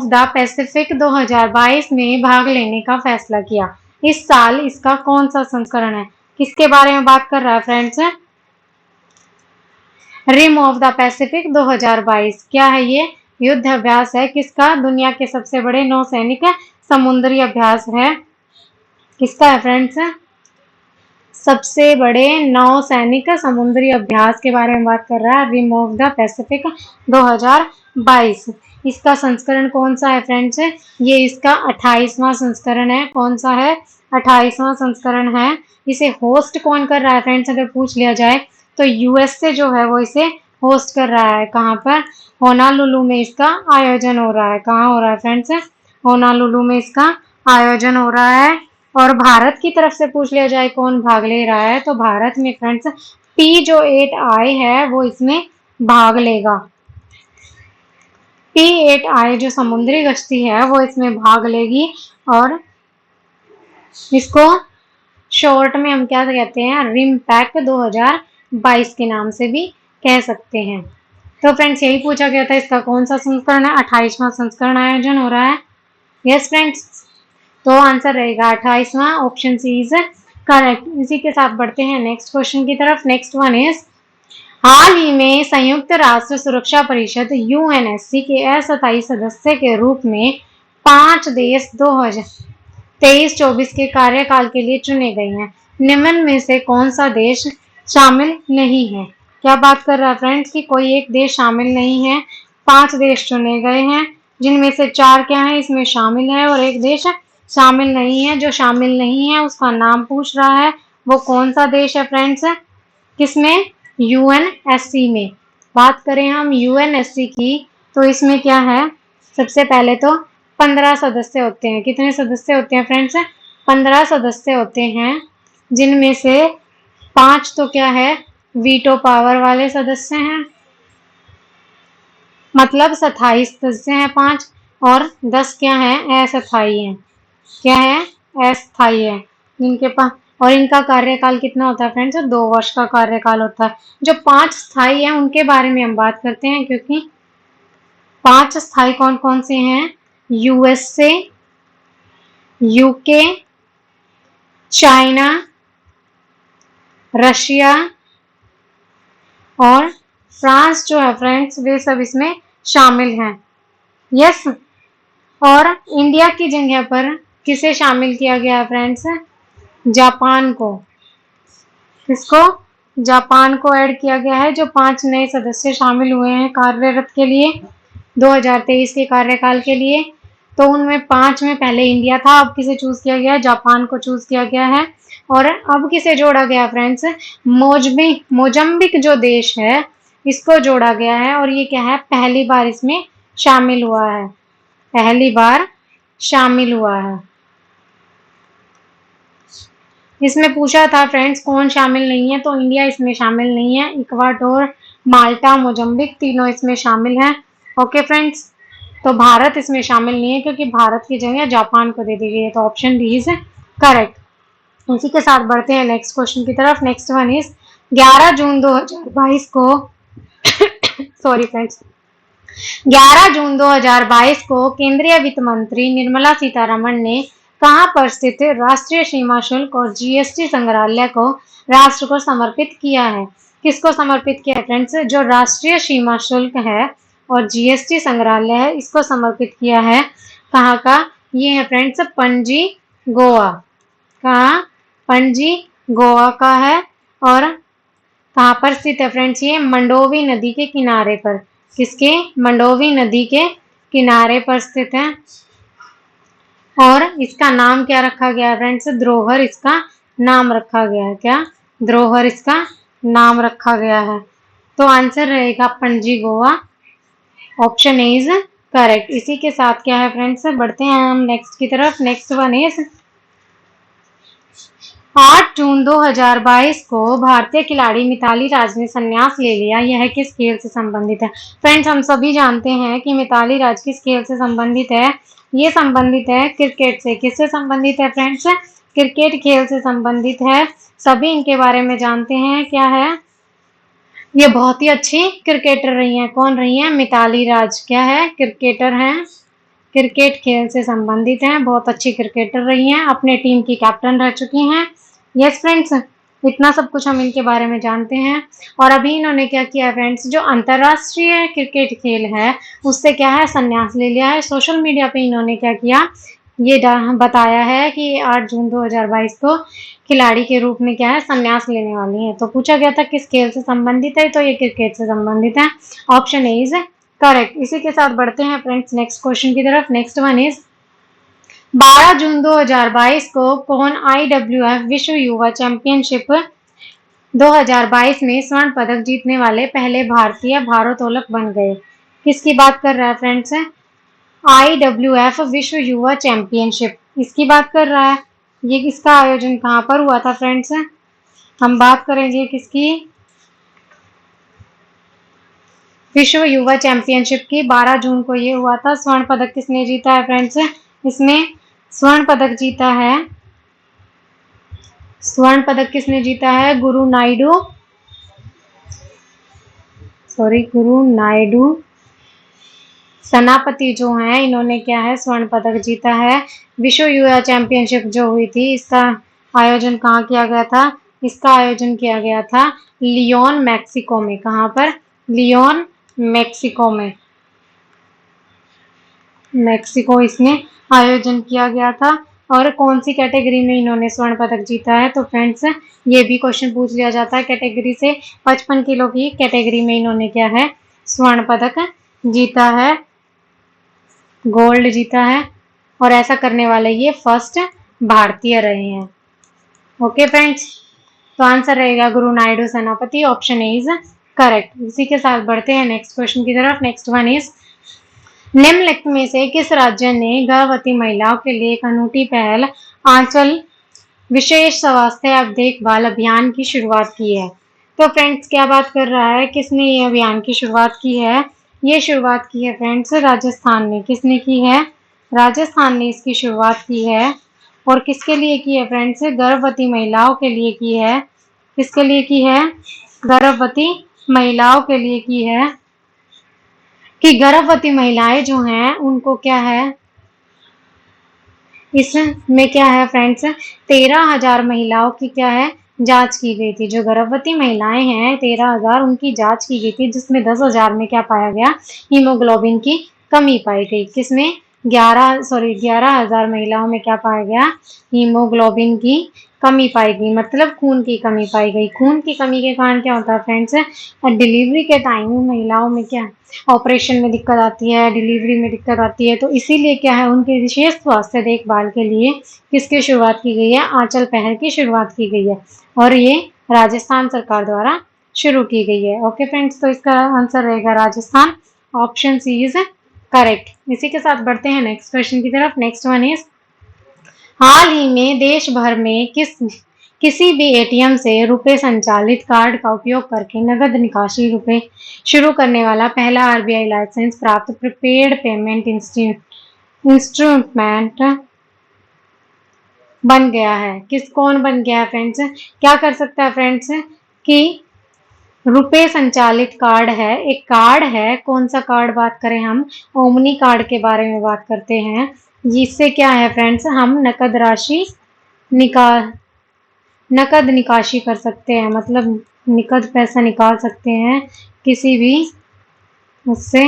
द पैसिफिक 2022 में भाग लेने का फैसला किया। इस साल इसका कौन सा संस्करण है? किसके बारे में बात कर रहा है friends? Rim of the Pacific 2022 क्या है? ये युद्ध अभ्यास है। किसका? दुनिया के सबसे बड़े नौसैनिक समुद्री अभ्यास है। किसका है फ्रेंड्स? सबसे बड़े नौसैनिक समुद्री अभ्यास के बारे में बात कर रहा है। Rim of the Pacific 2022। इसका संस्करण कौन सा है फ्रेंड्स? ये इसका 28वां संस्करण है। कौन सा है? 28वां संस्करण है। इसे होस्ट कौन कर रहा है फ्रेंड्स? अगर पूछ लिया जाए तो यूएस से जो है वो इसे होस्ट कर रहा है। कहाँ पर? होनालुलु में इसका आयोजन हो रहा है। कहाँ हो रहा है फ्रेंड्स? होनालुलु में इसका आयोजन हो रहा है। और भारत की तरफ से पूछ लिया जाए कौन भाग ले रहा है, तो भारत में फ्रेंड्स P8I है वो इसमें भाग लेगा। P8I जो समुद्री गश्ती है वो इसमें भाग लेगी। और इसको शॉर्ट में हम क्या कहते हैं? रिम पैक 2022 के नाम से भी कह सकते हैं। तो फ्रेंड्स यही पूछा गया था, इसका कौन सा संस्करण है? 28वां संस्करण आयोजन हो रहा है। यस फ्रेंड्स, तो आंसर रहेगा 28वां। Option C is correct. इसी के साथ बढ़ते हैं नेक्स्ट क्वेश्चन की तरफ। नेक्स्ट वन इज, हाल ही में संयुक्त राष्ट्र सुरक्षा परिषद यूएनएससी के अस्थायी सदस्य के रूप में 5 देश 2023-24 के कार्यकाल के लिए चुने गए हैं। निम्न में से कौन सा देश शामिल नहीं है? क्या बात कर रहा है फ्रेंड्स कि कोई एक देश शामिल नहीं है। 5 देश चुने गए हैं जिनमें से 4 क्या है इसमें शामिल है और एक देश शामिल नहीं है। जो शामिल नहीं है उसका नाम पूछ रहा है। वो कौन सा देश है फ्रेंड्स? किसमें? यूएनएससी में। बात करें हम यूएनएससी की तो इसमें क्या है? सबसे पहले तो 15 सदस्य होते हैं। कितने सदस्य होते हैं फ्रेंड्स? 15 सदस्य होते हैं, जिनमें से 5 तो क्या है? वीटो पावर वाले सदस्य हैं, मतलब स्थायी सदस्य हैं 5। और 10 क्या है? अस्थायी हैं। क्या है? अस्थायी है इनके पास। और इनका कार्यकाल कितना होता है फ्रेंड्स? 2 वर्ष का कार्यकाल होता है। जो 5 स्थायी हैं उनके बारे में हम बात करते हैं, क्योंकि 5 स्थायी कौन कौन से हैं? यूएसए, यूके, चाइना, रशिया और फ्रांस जो है फ्रेंड्स वे सब इसमें शामिल हैं। यस। और इंडिया की जगह पर किसे शामिल किया गया है फ्रेंड्स? जापान को। किसको? जापान को ऐड किया गया है। जो 5 नए सदस्य शामिल हुए हैं कार्यरत के लिए 2023 के कार्यकाल के लिए, तो उनमें 5 में पहले इंडिया था, अब किसे चूज किया गया है? जापान को चूज किया गया है। और अब किसे जोड़ा गया फ्रेंड्स? मोजम्बिक जो देश है इसको जोड़ा गया है। और ये क्या है? पहली बार इसमें शामिल हुआ है। पहली बार शामिल हुआ है। इसमें पूछा था फ्रेंड्स कौन शामिल नहीं है, तो इंडिया इसमें शामिल नहीं है। इक्वाडोर, माल्टा, मोजम्बिक तीनों इसमें शामिल हैं। ओके फ्रेंड्स, तो भारत इसमें शामिल नहीं है क्योंकि भारत की जगह जापान को दे दी गई है। तो ऑप्शन डी इज करेक्ट। इसी के साथ बढ़ते हैं नेक्स्ट क्वेश्चन की तरफ। नेक्स्ट वन इज 11 जून 2022 को सॉरी फ्रेंड्स 11 जून 2022 को केंद्रीय वित्त मंत्री निर्मला सीतारमण ने कहां पर स्थित राष्ट्रीय सीमा शुल्क और जीएसटी संग्रहालय को राष्ट्र को समर्पित किया है? किसको समर्पित किया है फ्रेंड्स? जो राष्ट्रीय सीमा शुल्क है और जीएसटी संग्रहालय है, इसको समर्पित किया है। कहाँ का? ये है फ्रेंड्स पणजी, गोवा। कहाँ? पणजी, गोवा का है। और कहाँ पर स्थित है फ्रेंड्स? ये मंडोवी नदी के किनारे पर। किसके? मंडोवी नदी के किनारे पर स्थित है। और इसका नाम क्या रखा गया है फ्रेंड्स? धरोहर इसका नाम रखा गया है। क्या? धरोहर इसका नाम रखा गया है। तो आंसर रहेगा Panaji, Goa. Option A is correct. इसी के साथ क्या है फ्रेंड्स, बढ़ते हैं हम नेक्स्ट की तरफ। नेक्स्ट वन इज 8 जून 2022 को भारतीय खिलाड़ी मिताली राज ने संन्यास ले लिया। यह किस खेल से संबंधित है? फ्रेंड्स, हम सभी जानते हैं कि मिताली राज किस खेल से संबंधित है। ये संबंधित है क्रिकेट से। किससे संबंधित है फ्रेंड्स? क्रिकेट खेल से संबंधित है। सभी इनके बारे में जानते हैं। क्या है? ये बहुत ही अच्छी क्रिकेटर रही हैं। कौन रही हैं? मिताली राज। क्या है? क्रिकेटर हैं। क्रिकेट खेल से संबंधित हैं। बहुत अच्छी क्रिकेटर रही हैं। अपने टीम की कैप्टन रह चुकी हैं। यस फ्रेंड्स, इतना सब कुछ हम इनके बारे में जानते हैं। और अभी इन्होंने क्या किया फ्रेंड्स, जो अंतरराष्ट्रीय क्रिकेट खेल है उससे क्या है, संन्यास ले लिया है। सोशल मीडिया पे इन्होंने क्या किया, ये बताया है कि 8 जून 2022 को खिलाड़ी के रूप में क्या है, संन्यास लेने वाली है। तो पूछा गया था किस खेल से संबंधित है, तो ये क्रिकेट से संबंधित है। Option A is correct. इसी के साथ बढ़ते हैं फ्रेंड्स नेक्स्ट क्वेश्चन की तरफ। नेक्स्ट वन इज 12 जून 2022 को कौन IWF विश्व युवा चैंपियनशिप 2022 में स्वर्ण पदक जीतने वाले पहले भारतीय भारोत्तोलक बन गए? किसकी बात कर रहा है फ्रेंड्स? IWF विश्व युवा चैंपियनशिप, इसकी बात कर रहा है। ये किसका आयोजन कहाँ पर हुआ था फ्रेंड्स? हम बात करेंगे किसकी? विश्व युवा चैंपियनशिप की। 12 जून को ये हुआ था। स्वर्ण पदक किसने जीता है फ्रेंड्स? इसमें स्वर्ण पदक जीता है, स्वर्ण पदक किसने जीता है? गुरु नायडू सेनापति जो हैं, इन्होंने क्या है, स्वर्ण पदक जीता है। विश्व युवा चैंपियनशिप जो हुई थी, इसका आयोजन कहाँ किया गया था? इसका आयोजन किया गया था लियोन, मैक्सिको में। कहाँ पर? लियोन, मैक्सिको में। मैक्सिको इसमें आयोजन किया गया था। और कौन सी कैटेगरी में इन्होंने स्वर्ण पदक जीता है? तो फ्रेंड्स, ये भी क्वेश्चन पूछ लिया जाता है कैटेगरी से। 55 किलो की कैटेगरी में इन्होंने क्या है, स्वर्ण पदक जीता है, गोल्ड जीता है। और ऐसा करने वाले ये फर्स्ट भारतीय रहे हैं। ओके फ्रेंड्स, तो आंसर रहेगा गुरु नायडू सेनापति। Option A is correct. इसी के साथ बढ़ते हैं नेक्स्ट क्वेश्चन की तरफ। नेक्स्ट वन इज निम्नलिखित में से किस राज्य ने गर्भवती महिलाओं के लिए एक अनूठी पहल आंचल विशेष स्वास्थ्य देखभाल अभियान की शुरुआत की है? तो फ्रेंड्स, क्या बात कर रहा है, किसने ये अभियान की शुरुआत की है? ये शुरुआत की है फ्रेंड्स राजस्थान ने। किसने की है? राजस्थान ने इसकी शुरुआत की है। और किसके लिए की है फ्रेंड्स? गर्भवती महिलाओं के लिए की है। किसके लिए की है? गर्भवती महिलाओं के लिए की है। कि गर्भवती महिलाएं जो हैं उनको क्या है, इसमें क्या है फ्रेंड्स, 13,000 महिलाओं की क्या है, जांच की गई थी। जो गर्भवती महिलाएं हैं 13,000, उनकी जांच की गई थी, जिसमें 10,000 में क्या पाया गया, हीमोग्लोबिन की कमी पाई गई। किसमें? 11,000 महिलाओं में क्या पाया गया, हीमोग्लोबिन की कमी पाई गई, मतलब खून की कमी पाई गई। खून की कमी के कारण क्या होता है फ्रेंड्स, डिलीवरी के टाइम महिलाओं में क्या, ऑपरेशन में दिक्कत आती है, डिलीवरी में दिक्कत आती है। तो इसीलिए क्या है, उनके विशेष स्वास्थ्य देखभाल के लिए किसकी शुरुआत की गई है? आंचल पहल की शुरुआत की गई है। और ये राजस्थान सरकार द्वारा शुरू की गई है। ओके फ्रेंड्स, तो इसका आंसर रहेगा Rajasthan. Option C is correct. इसी के साथ बढ़ते हैं नेक्स्ट क्वेश्चन की तरफ। नेक्स्ट वन इज हाल ही में देश भर में किसी भी एटीएम से रुपए संचालित कार्ड का उपयोग करके नगद निकासी रुपए शुरू करने वाला पहला आरबीआई लाइसेंस प्राप्त प्रीपेड पेमेंट इंस्ट्रूमेंट बन गया है। कौन बन गया है फ्रेंड्स? क्या कर सकता है फ्रेंड्स कि रुपए संचालित कार्ड है, एक कार्ड है। कौन सा कार्ड बात करें हम? ओमनी कार्ड के बारे में बात करते हैं। जिससे क्या है फ्रेंड्स, हम नकद निकासी कर सकते हैं। मतलब नकद पैसा निकाल सकते हैं किसी भी उससे।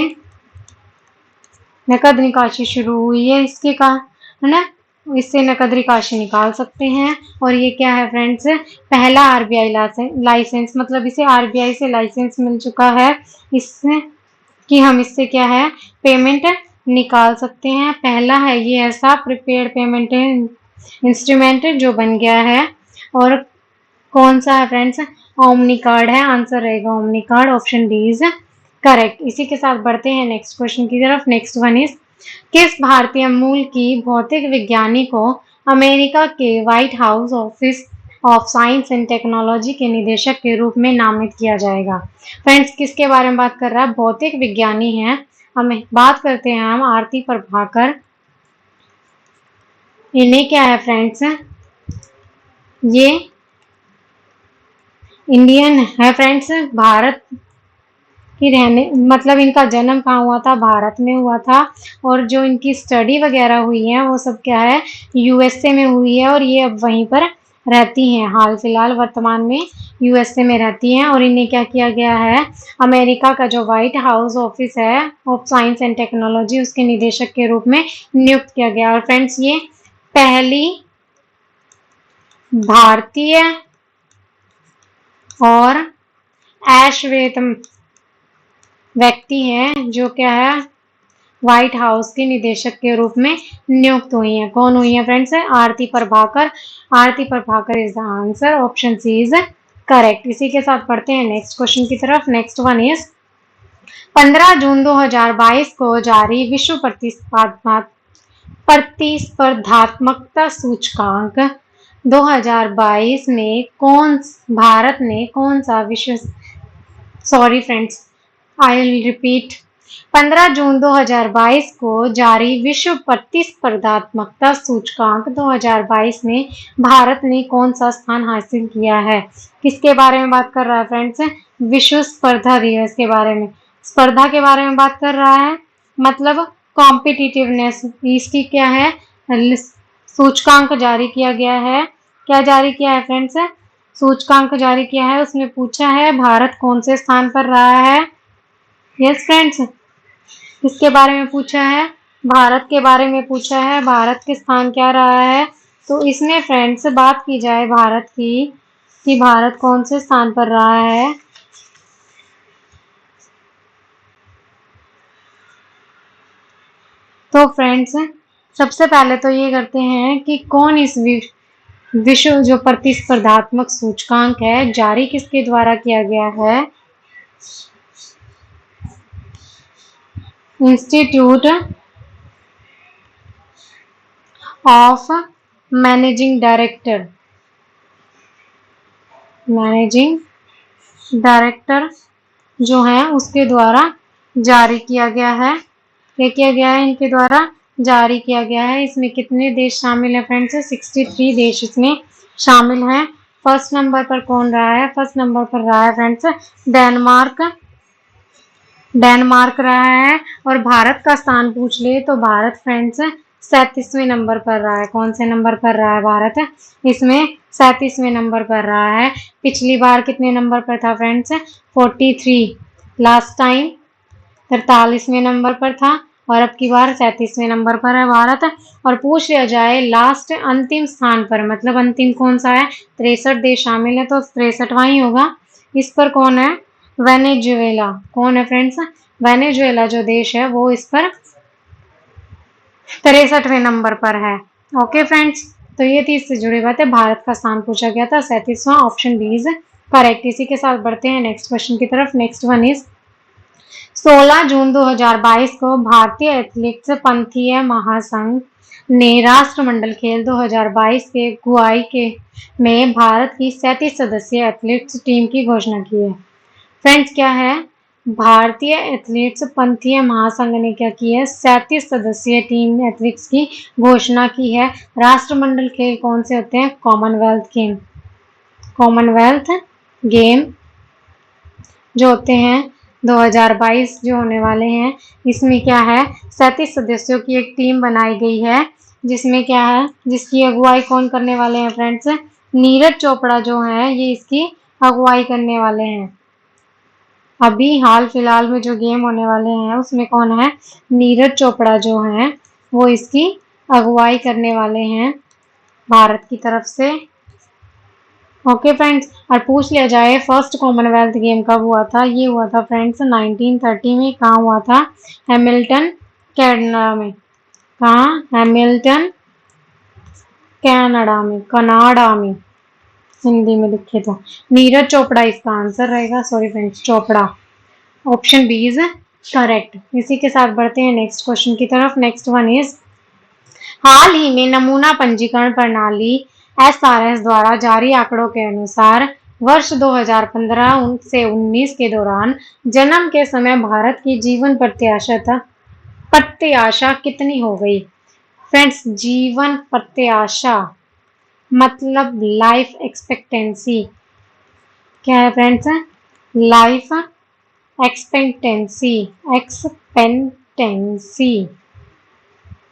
नकद निकासी शुरू हुई है इसके का, है ना, इससे नकद निकासी निकाल सकते हैं। और ये क्या है फ्रेंड्स, पहला आरबीआई लाइसेंस, मतलब इसे आरबीआई से लाइसेंस मिल चुका है इससे कि हम इससे क्या है पेमेंट निकाल सकते हैं। पहला है ये ऐसा प्रीपेड पेमेंट इंस्ट्रूमेंट जो बन गया है। और कौन सा है फ्रेंड्स, ओमनी कार्ड है, आंसर रहेगा omni card, option D is correct. इसी के साथ बढ़ते हैं नेक्स्ट क्वेश्चन की तरफ। नेक्स्ट वन इज, किस भारतीय मूल की भौतिक विज्ञानी को अमेरिका के white house office of science and technology के निदेशक के रूप में नामित किया जाएगा? फ्रेंड्स किसके बारे में बात कर रहा है, भौतिक विज्ञानी है, हमें बात करते हैं हम आरती प्रभाकर। इन्हें क्या है फ्रेंड्स, ये इंडियन है फ्रेंड्स, भारत की रहने, मतलब इनका जन्म कहाँ हुआ था, भारत में हुआ था। और जो इनकी स्टडी वगैरह हुई है वो सब क्या है यूएसए में हुई है। और ये अब वहीं पर रहती हैं, हाल फिलहाल वर्तमान में यूएसए में रहती हैं। और इन्हें क्या किया गया है, अमेरिका का जो व्हाइट हाउस ऑफिस है ऑफ साइंस एंड टेक्नोलॉजी उसके निदेशक के रूप में नियुक्त किया गया। और फ्रेंड्स ये पहली भारतीय और अश्वेत व्यक्ति हैं जो क्या है व्हाइट हाउस के निदेशक के रूप में नियुक्त हुई हैं। कौन हुई है friends, Aarti Prabhakar. Aarti Prabhakar is the answer, option C is correct. इसी के साथ पढ़ते हैं नेक्स्ट क्वेश्चन की तरफ। नेक्स्ट वन इज, 15 जून 2022 को जारी विश्व प्रतिस्पर्धात्मकता सूचकांक 2022 में भारत ने कौन सा विश्व, sorry friends I will repeat, 15 जून 2022 को जारी विश्व प्रतिस्पर्धात्मकता सूचकांक 2022 में भारत ने कौन सा स्थान हासिल किया है? किसके बारे में बात कर रहा है फ्रेंड्स, विश्व स्पर्धा दिवस के बारे में, स्पर्धा के बारे में बात कर रहा है, मतलब कॉम्पिटिटिवनेस, इसकी क्या है सूचकांक जारी किया गया है। क्या जारी किया है फ्रेंड्स, सूचकांक जारी किया है, उसमें पूछा है भारत कौन से स्थान पर रहा है। यस फ्रेंड्स, किसके बारे में पूछा है, भारत के बारे में पूछा है, भारत के स्थान क्या रहा है। तो इसमें फ्रेंड्स बात की जाए भारत की कि भारत कौन से स्थान पर रहा है, तो फ्रेंड्स सबसे पहले तो ये करते हैं कि कौन इस विश्व जो प्रतिस्पर्धात्मक सूचकांक है जारी किसके द्वारा किया गया है, इंस्टीट्यूट ऑफ मैनेजिंग डायरेक्टर जो है उसके द्वारा जारी किया गया है। क्या किया गया है, इनके द्वारा जारी किया गया है। इसमें कितने देश शामिल है फ्रेंड्स, 63 देश इसमें शामिल हैं। फर्स्ट नंबर पर कौन रहा है, फर्स्ट नंबर पर रहा है फ्रेंड्स डेनमार्क रहा है। और भारत का स्थान पूछ ले तो भारत फ्रेंड्स 37वें नंबर पर रहा है। कौन से नंबर पर रहा है भारत, इसमें 37वें नंबर पर रहा है। पिछली बार कितने नंबर पर था फ्रेंड्स, 43, लास्ट टाइम 43वें नंबर पर था और अब की बार 37वें नंबर पर है भारत। और पूछ लिया जाए लास्ट अंतिम स्थान पर, मतलब अंतिम कौन सा है, 63 देश शामिल है तो 63वां ही होगा। इस पर कौन है, वेनेजुएला। कौन है फ्रेंड्स, वेनेजुएला जो देश है वो इस पर 63वें नंबर पर है। ओके फ्रेंड्स, तो ये थी इससे जुड़ी बात है, भारत का स्थान पूछा गया था 37वां, ऑप्शन बी इज करेक्ट। इसी के साथ बढ़ते हैं नेक्स्ट क्वेश्चन की तरफ। नेक्स्ट वन इज, 16 जून 2022 को भारतीय एथलेटिक्स पंथीय महासंघ ने राष्ट्रमंडल खेल 2022 के गुआई के में भारत की 37 सदस्यीय एथलेटिक्स टीम की घोषणा की है। फ्रेंड्स क्या है, भारतीय एथलेटिक्स पंथीय महासंघ ने क्या की है, 37 सदस्यीय टीम एथलेटिक्स की घोषणा की है। राष्ट्रमंडल खेल कौन से होते हैं, कॉमनवेल्थ गेम जो होते हैं 2022 जो होने वाले हैं, इसमें क्या है 37 सदस्यों की एक टीम बनाई गई है, जिसमें क्या है, जिसकी अगुवाई कौन करने वाले हैं फ्रेंड्स, नीरज चोपड़ा जो है ये इसकी अगुवाई करने वाले हैं? अभी हाल फिलहाल में जो गेम होने वाले हैं उसमें कौन है? नीरज चोपड़ा जो हैं वो इसकी अगुवाई करने वाले हैं भारत की तरफ से। ओके फ्रेंड्स, और पूछ लिया जाए फर्स्ट कॉमनवेल्थ गेम कब हुआ था? ये हुआ था फ्रेंड्स 1930 में। कहाँ हुआ था? हैमिल्टन कनाडा में। कहाँ? हैमिल्टन कनाडा में हिंदी में लिखे तो नीरज चोपड़ा इसका आंसर रहेगा। Sorry friends, Chopra. Option B is correct. इसी के साथ बढ़ते हैं नेक्स्ट क्वेश्चन की तरफ। नेक्स्ट वन इज हाल ही में नमूना पंजीकरण प्रणाली एसआरएस द्वारा जारी आंकड़ों के अनुसार वर्ष 2015 से 19 के दौरान जन्म के समय भारत की जीवन प्रत्याशा कितनी हो गई? फ्रेंड्स, जीवन प्रत्याशा मतलब लाइफ एक्सपेक्टेंसी। क्या है फ्रेंड्स? Life expectancy.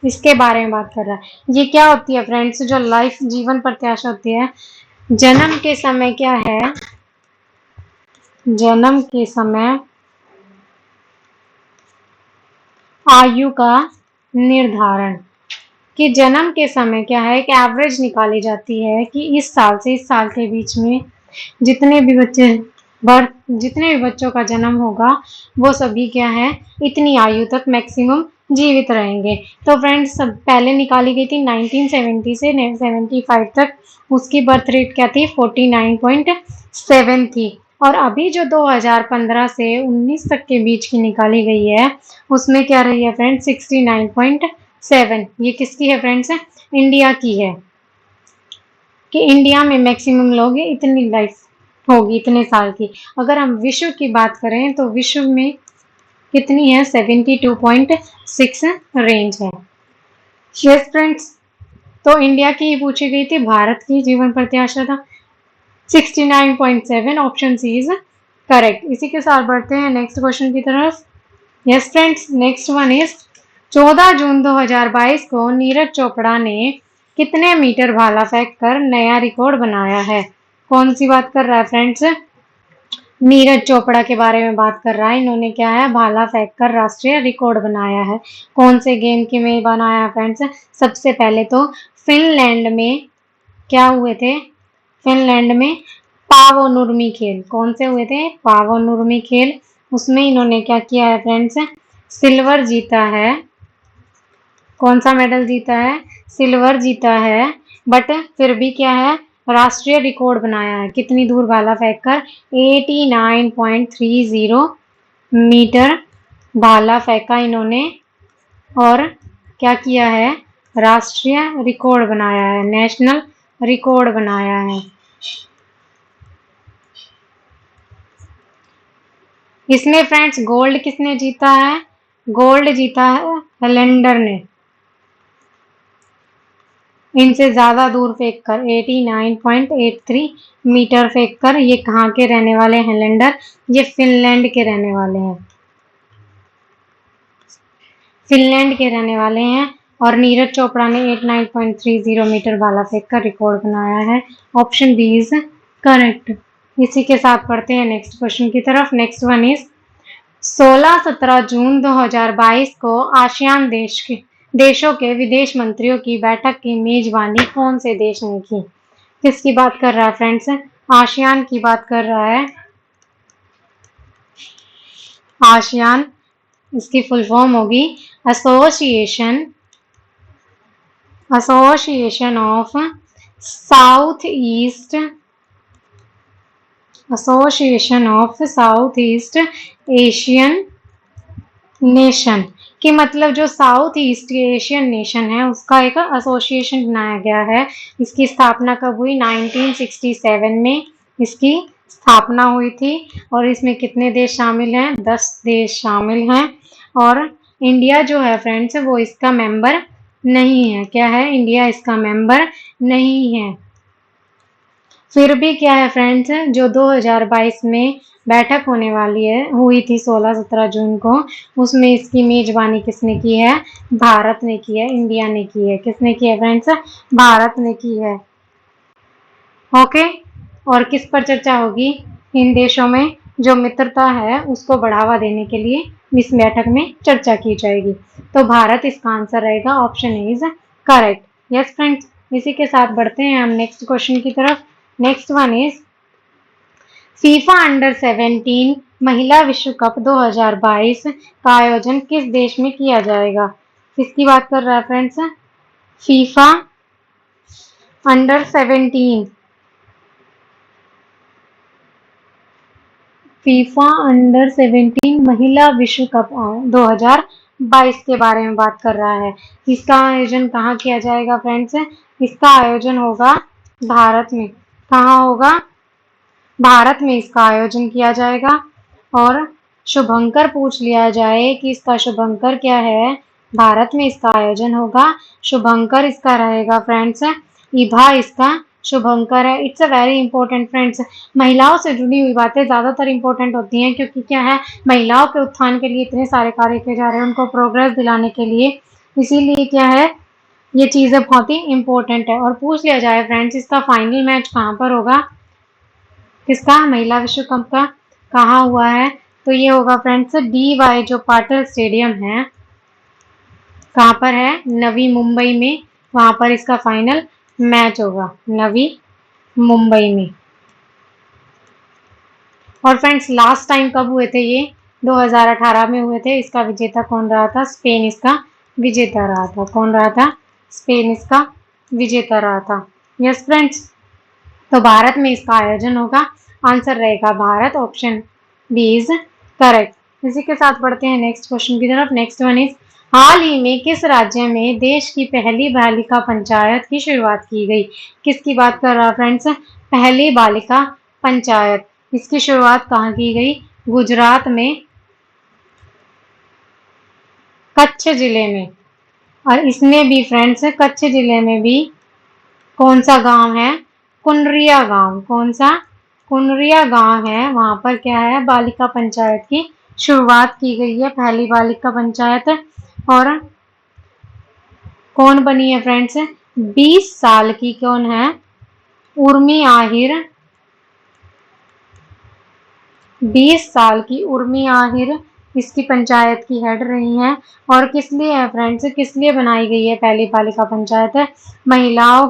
इसके बारे में बात कर रहा है। ये क्या होती है फ्रेंड्स? जो लाइफ जीवन प्रत्याशा होती है, जन्म के समय क्या है? जन्म के समय आयु का निर्धारण। कि जन्म के समय क्या है? एक एवरेज निकाली जाती है कि इस साल से इस साल के बीच में जितने भी बच्चों का जन्म होगा वो सभी क्या है? इतनी आयु तक मैक्सिमम जीवित रहेंगे। तो फ्रेंड्स, पहले निकाली गई थी 1970 से 75 तक। उसकी बर्थ रेट क्या थी? 49.7 थी। और अभी जो 2015 से 19 तक के बीच की निकाली गई है उसमें क्या रही है फ्रेंड्स? 69.7। ये किसकी है फ्रेंड्स? इंडिया की है। कि इंडिया में मैक्सिमम लोग इतनी लाइफ होगी इतने साल की। अगर हम विश्व की बात करें तो विश्व में कितनी है? 72.6 रेंज है। यस फ्रेंड्स, तो इंडिया की पूछी गई थी, भारत की जीवन प्रत्याशा था 69.7। Option C is correct. इसी के साथ बढ़ते हैं नेक्स्ट क्वेश्चन की तरफ। Yes friends, next one is 14 जून 2022 को नीरज चोपड़ा ने कितने मीटर भाला फेंक कर नया रिकॉर्ड बनाया है? कौन सी बात कर रहा है फ्रेंड्स? नीरज चोपड़ा के बारे में बात कर रहा है। इन्होंने क्या है? भाला फेंक कर राष्ट्रीय रिकॉर्ड बनाया है। कौन से गेम के में बनाया फ्रेंड्स? सबसे पहले तो फिनलैंड में क्या हुए थे? फिनलैंड में पावोनुर्मी खेल। कौन से हुए थे? पावोनुर्मी खेल। उसमें इन्होंने क्या किया है फ्रेंड्स? सिल्वर जीता है। कौन सा मेडल जीता है? सिल्वर जीता है। बट फिर भी क्या है? राष्ट्रीय रिकॉर्ड बनाया है। कितनी दूर भाला फेंककर? 89.30 मीटर भाला फेंका इन्होंने। और क्या किया है? राष्ट्रीय रिकॉर्ड बनाया है, नेशनल रिकॉर्ड बनाया है। इसमें फ्रेंड्स गोल्ड किसने जीता है? गोल्ड जीता है हेलेंडर ने। इनसे ज्यादा दूर फेंककर 89.83 मीटर फेंककर। ये कहाँ के रहने वाले हैं? हेलेंडर। ये फिनलैंड के रहने वाले हैं। फिनलैंड के रहने वाले हैं। और नीरज चोपड़ा ने 89.30 मीटर भाला फेंककर रिकॉर्ड बनाया है। Option B is correct. इसी के साथ पढ़ते हैं नेक्स्ट क्वेश्चन की तरफ। नेक्स्ट वन इज 16-17 जून 2022 को आसियान देशों के विदेश मंत्रियों की बैठक की मेजबानी कौन से देश ने की? किसकी बात कर रहा है फ्रेंड्स? आसियान की बात कर रहा है। आसियान, इसकी फुल फॉर्म होगी association of south east Asian nation. कि मतलब जो साउथ ईस्ट एशियन नेशन है उसका एक एसोसिएशन बनाया गया है। इसकी स्थापना कब हुई? 1967 में इसकी स्थापना हुई थी। और इसमें कितने देश शामिल हैं? 10 देश शामिल हैं। और इंडिया जो है फ्रेंड्स वो इसका मेंबर नहीं है। क्या है? इंडिया इसका मेंबर नहीं है। फिर भी क्या है फ्रेंड्स, जो 2022 में बैठक होने वाली है हुई थी 16-17 जून को, उसमें इसकी मेजबानी किसने की है? भारत ने की है, इंडिया ने की है। किसने की है फ्रेंड्स? भारत ने की है। ओके, और किस पर चर्चा होगी? इन देशों में जो मित्रता है उसको बढ़ावा देने के लिए इस बैठक में चर्चा की जाएगी। तो भारत इसका आंसर रहेगा, option is correct. Yes friends, इसी के साथ बढ़ते हैं हम नेक्स्ट क्वेश्चन की तरफ। Next one is FIFA under 17 महिला विश्व कप 2022 का आयोजन किस देश में किया जाएगा? किसकी बात कर रहा है friends? FIFA under 17 FIFA under 17 महिला विश्व कप 2022 के बारे में बात कर रहा है। इसका आयोजन कहाँ किया जाएगा फ्रेंड्स? इसका आयोजन होगा भारत में। कहाँ होगा? भारत में इसका आयोजन किया जाएगा। और शुभंकर पूछ लिया जाए कि इसका शुभंकर क्या है? भारत में इसका आयोजन होगा। शुभंकर इसका रहेगा फ्रेंड्स, इभा इसका शुभंकर है। It's a very important friends. महिलाओं से जुड़ी हुई बातें ज्यादातर इंपॉर्टेंट होती हैं, क्योंकि क्या है, महिलाओं के उत्थान के लिए इतने सारे कार्य किए जा रहे हैं, उनको प्रोग्रेस दिलाने के लिए। इसीलिए क्या है, ये चीजें बहुत ही इंपॉर्टेंट है। और पूछ लिया जाए फ्रेंड्स, इसका फाइनल मैच कहाँ पर होगा? किसका? महिला विश्व कप का कहाँ हुआ है? तो ये होगा फ्रेंड्स DY जो पाटिल स्टेडियम है, कहाँ पर है? नवी मुंबई में। वहां पर इसका फाइनल मैच होगा, नवी मुंबई में। और फ्रेंड्स लास्ट टाइम कब हुए थे ये? 2018 में हुए थे। इसका विजेता कौन रहा था? स्पेन इसका विजेता रहा था। कौन रहा था? स्पेन इसका विजेता रहा था। यस फ्रेंड्स, तो भारत में इसका आयोजन होगा। आंसर रहेगा Bharat, option B is correct. इसी के साथ बढ़ते हैं नेक्स्ट क्वेश्चन की तरफ। नेक्स्ट वन इज हाल ही में किस राज्य में देश की पहली बालिका पंचायत की शुरुआत की गई? किसकी बात कर रहा है फ्रेंड्स? पहली बालिका पंचायत, इसकी शुरुआत कहाँ की गई? गुजरात में, कच्छ जिले में। और इसमें भी फ्रेंड्स कच्छ जिले में भी कौन सा गांव है? कुनरिया गांव। कौन सा? कुनरिया गांव है। वहां पर क्या है? बालिका पंचायत की शुरुआत की गई है, पहली बालिका पंचायत। और कौन बनी है फ्रेंड्स? 20 साल की कौन है? उर्मी आहिर। 20 साल की उर्मी आहिर इसकी पंचायत की हेड रही हैं। और किस लिए है फ्रेंड्स? किस लिए बनाई गई है पहली बालिका पंचायत? महिलाओं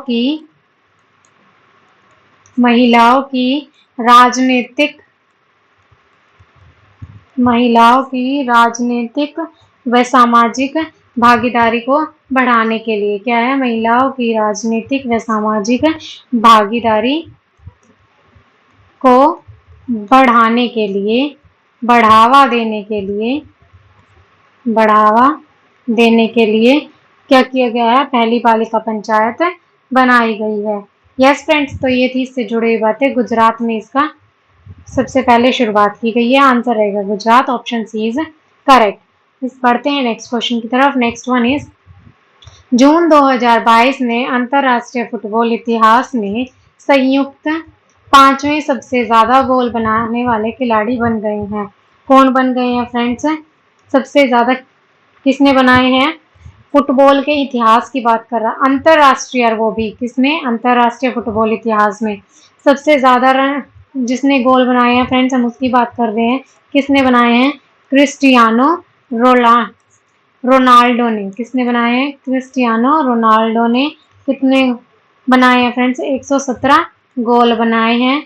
की राजनीतिक व सामाजिक भागीदारी को बढ़ाने के लिए। क्या है? महिलाओं की राजनीतिक व सामाजिक भागीदारी को बढ़ाने के लिए, बढ़ावा देने के लिए क्या किया गया है? पहली बालिका पंचायत बनाई गई है। यस फ्रेंड्स, तो ये थी इससे जुड़ी हुई बातें। गुजरात में इसका सबसे पहले शुरुआत की गई है। आंसर रहेगा Gujarat, option C is correct. इस बढ़ते हैं नेक्स्ट क्वेश्चन की तरफ। नेक्स्ट वन इज जून 2022 में अंतरराष्ट्रीय फुटबॉल इतिहास में संयुक्त 5वें सबसे ज्यादा गोल बनाने वाले खिलाड़ी बन गए हैं। कौन बन गए हैं फ्रेंड्स? सबसे ज्यादा किसने बनाए हैं? फुटबॉल के इतिहास की बात कर रहा, अंतरराष्ट्रीय, और वो भी किसमें? अंतरराष्ट्रीय फुटबॉल इतिहास में सबसे ज्यादा रन जिसने गोल बनाए हैं फ्रेंड्स, हम उसकी बात कर रहे हैं। किसने बनाए हैं? क्रिस्टियानो रोनाल्डो ने। किसने बनाए हैं? क्रिस्टियानो रोनाल्डो ने। कितने बनाए हैं फ्रेंड्स? 117 गोल बनाए हैं।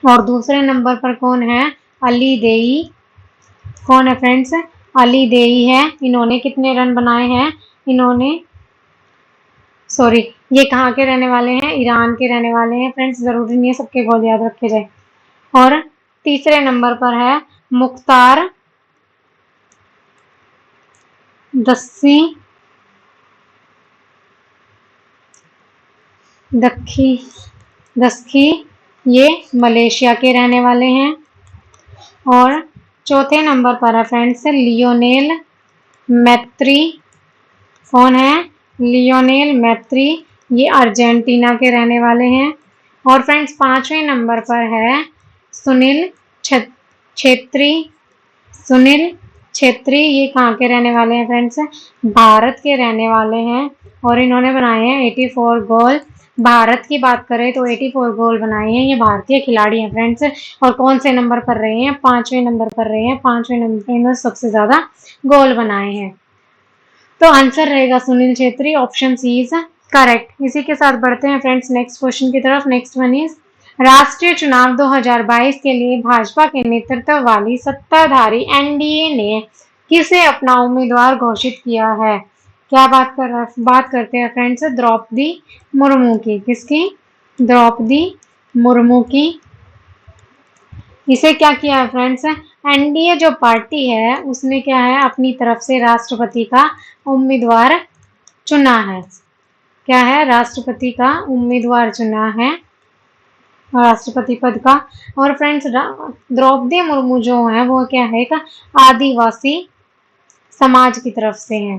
और दूसरे नंबर पर कौन है? अली देई। कौन है फ्रेंड्स? अली देई है। इन्होंने कितने रन बनाए हैं? ये कहाँ के रहने वाले हैं? ईरान के रहने वाले हैं फ्रेंड्स। जरूरी नहीं है सबके गोल याद रखे जाए। और तीसरे नंबर पर है मुख्तार दस्की, ये मलेशिया के रहने वाले हैं। और चौथे नंबर पर है फ्रेंड्स लियोनेल मैत्री। कौन है? लियोनेल मैत्री, ये अर्जेंटीना के रहने वाले हैं। और फ्रेंड्स 5वें नंबर पर है सुनील छेत्री, ये कहाँ के रहने वाले हैं फ्रेंड्स? भारत के रहने वाले हैं। और इन्होंने बनाए हैं 84 गोल। भारत की बात करें तो 84 गोल बनाए हैं, ये भारतीय खिलाड़ी हैं फ्रेंड्स। और कौन से नंबर पर रहे हैं? 5वें नंबर पर रहे हैं, 5वें नंबर पर इन्होंने सबसे ज्यादा गोल बनाए हैं। तो आंसर रहेगा Sunil Chhetri, option C is correct. इसी के साथ बढ़ते हैं फ्रेंड्स नेक्स्ट क्वेश्चन की तरफ। नेक्स्ट वन इज राष्ट्रीय चुनाव 2022 के लिए भाजपा के नेतृत्व वाली सत्ताधारी एनडीए ने किसे अपना उम्मीदवार घोषित किया है? क्या बात करते हैं फ्रेंड्स द्रौपदी मुर्मू की। किसकी? द्रौपदी मुर्मू की। इसे क्या किया है फ्रेंड्स? एनडीए जो पार्टी है उसने क्या है अपनी तरफ से राष्ट्रपति का उम्मीदवार चुना है। क्या है? राष्ट्रपति का उम्मीदवार चुना है, राष्ट्रपति पद का। और फ्रेंड्स द्रौपदी मुर्मू जो है वो क्या है? का आदिवासी समाज की तरफ से है।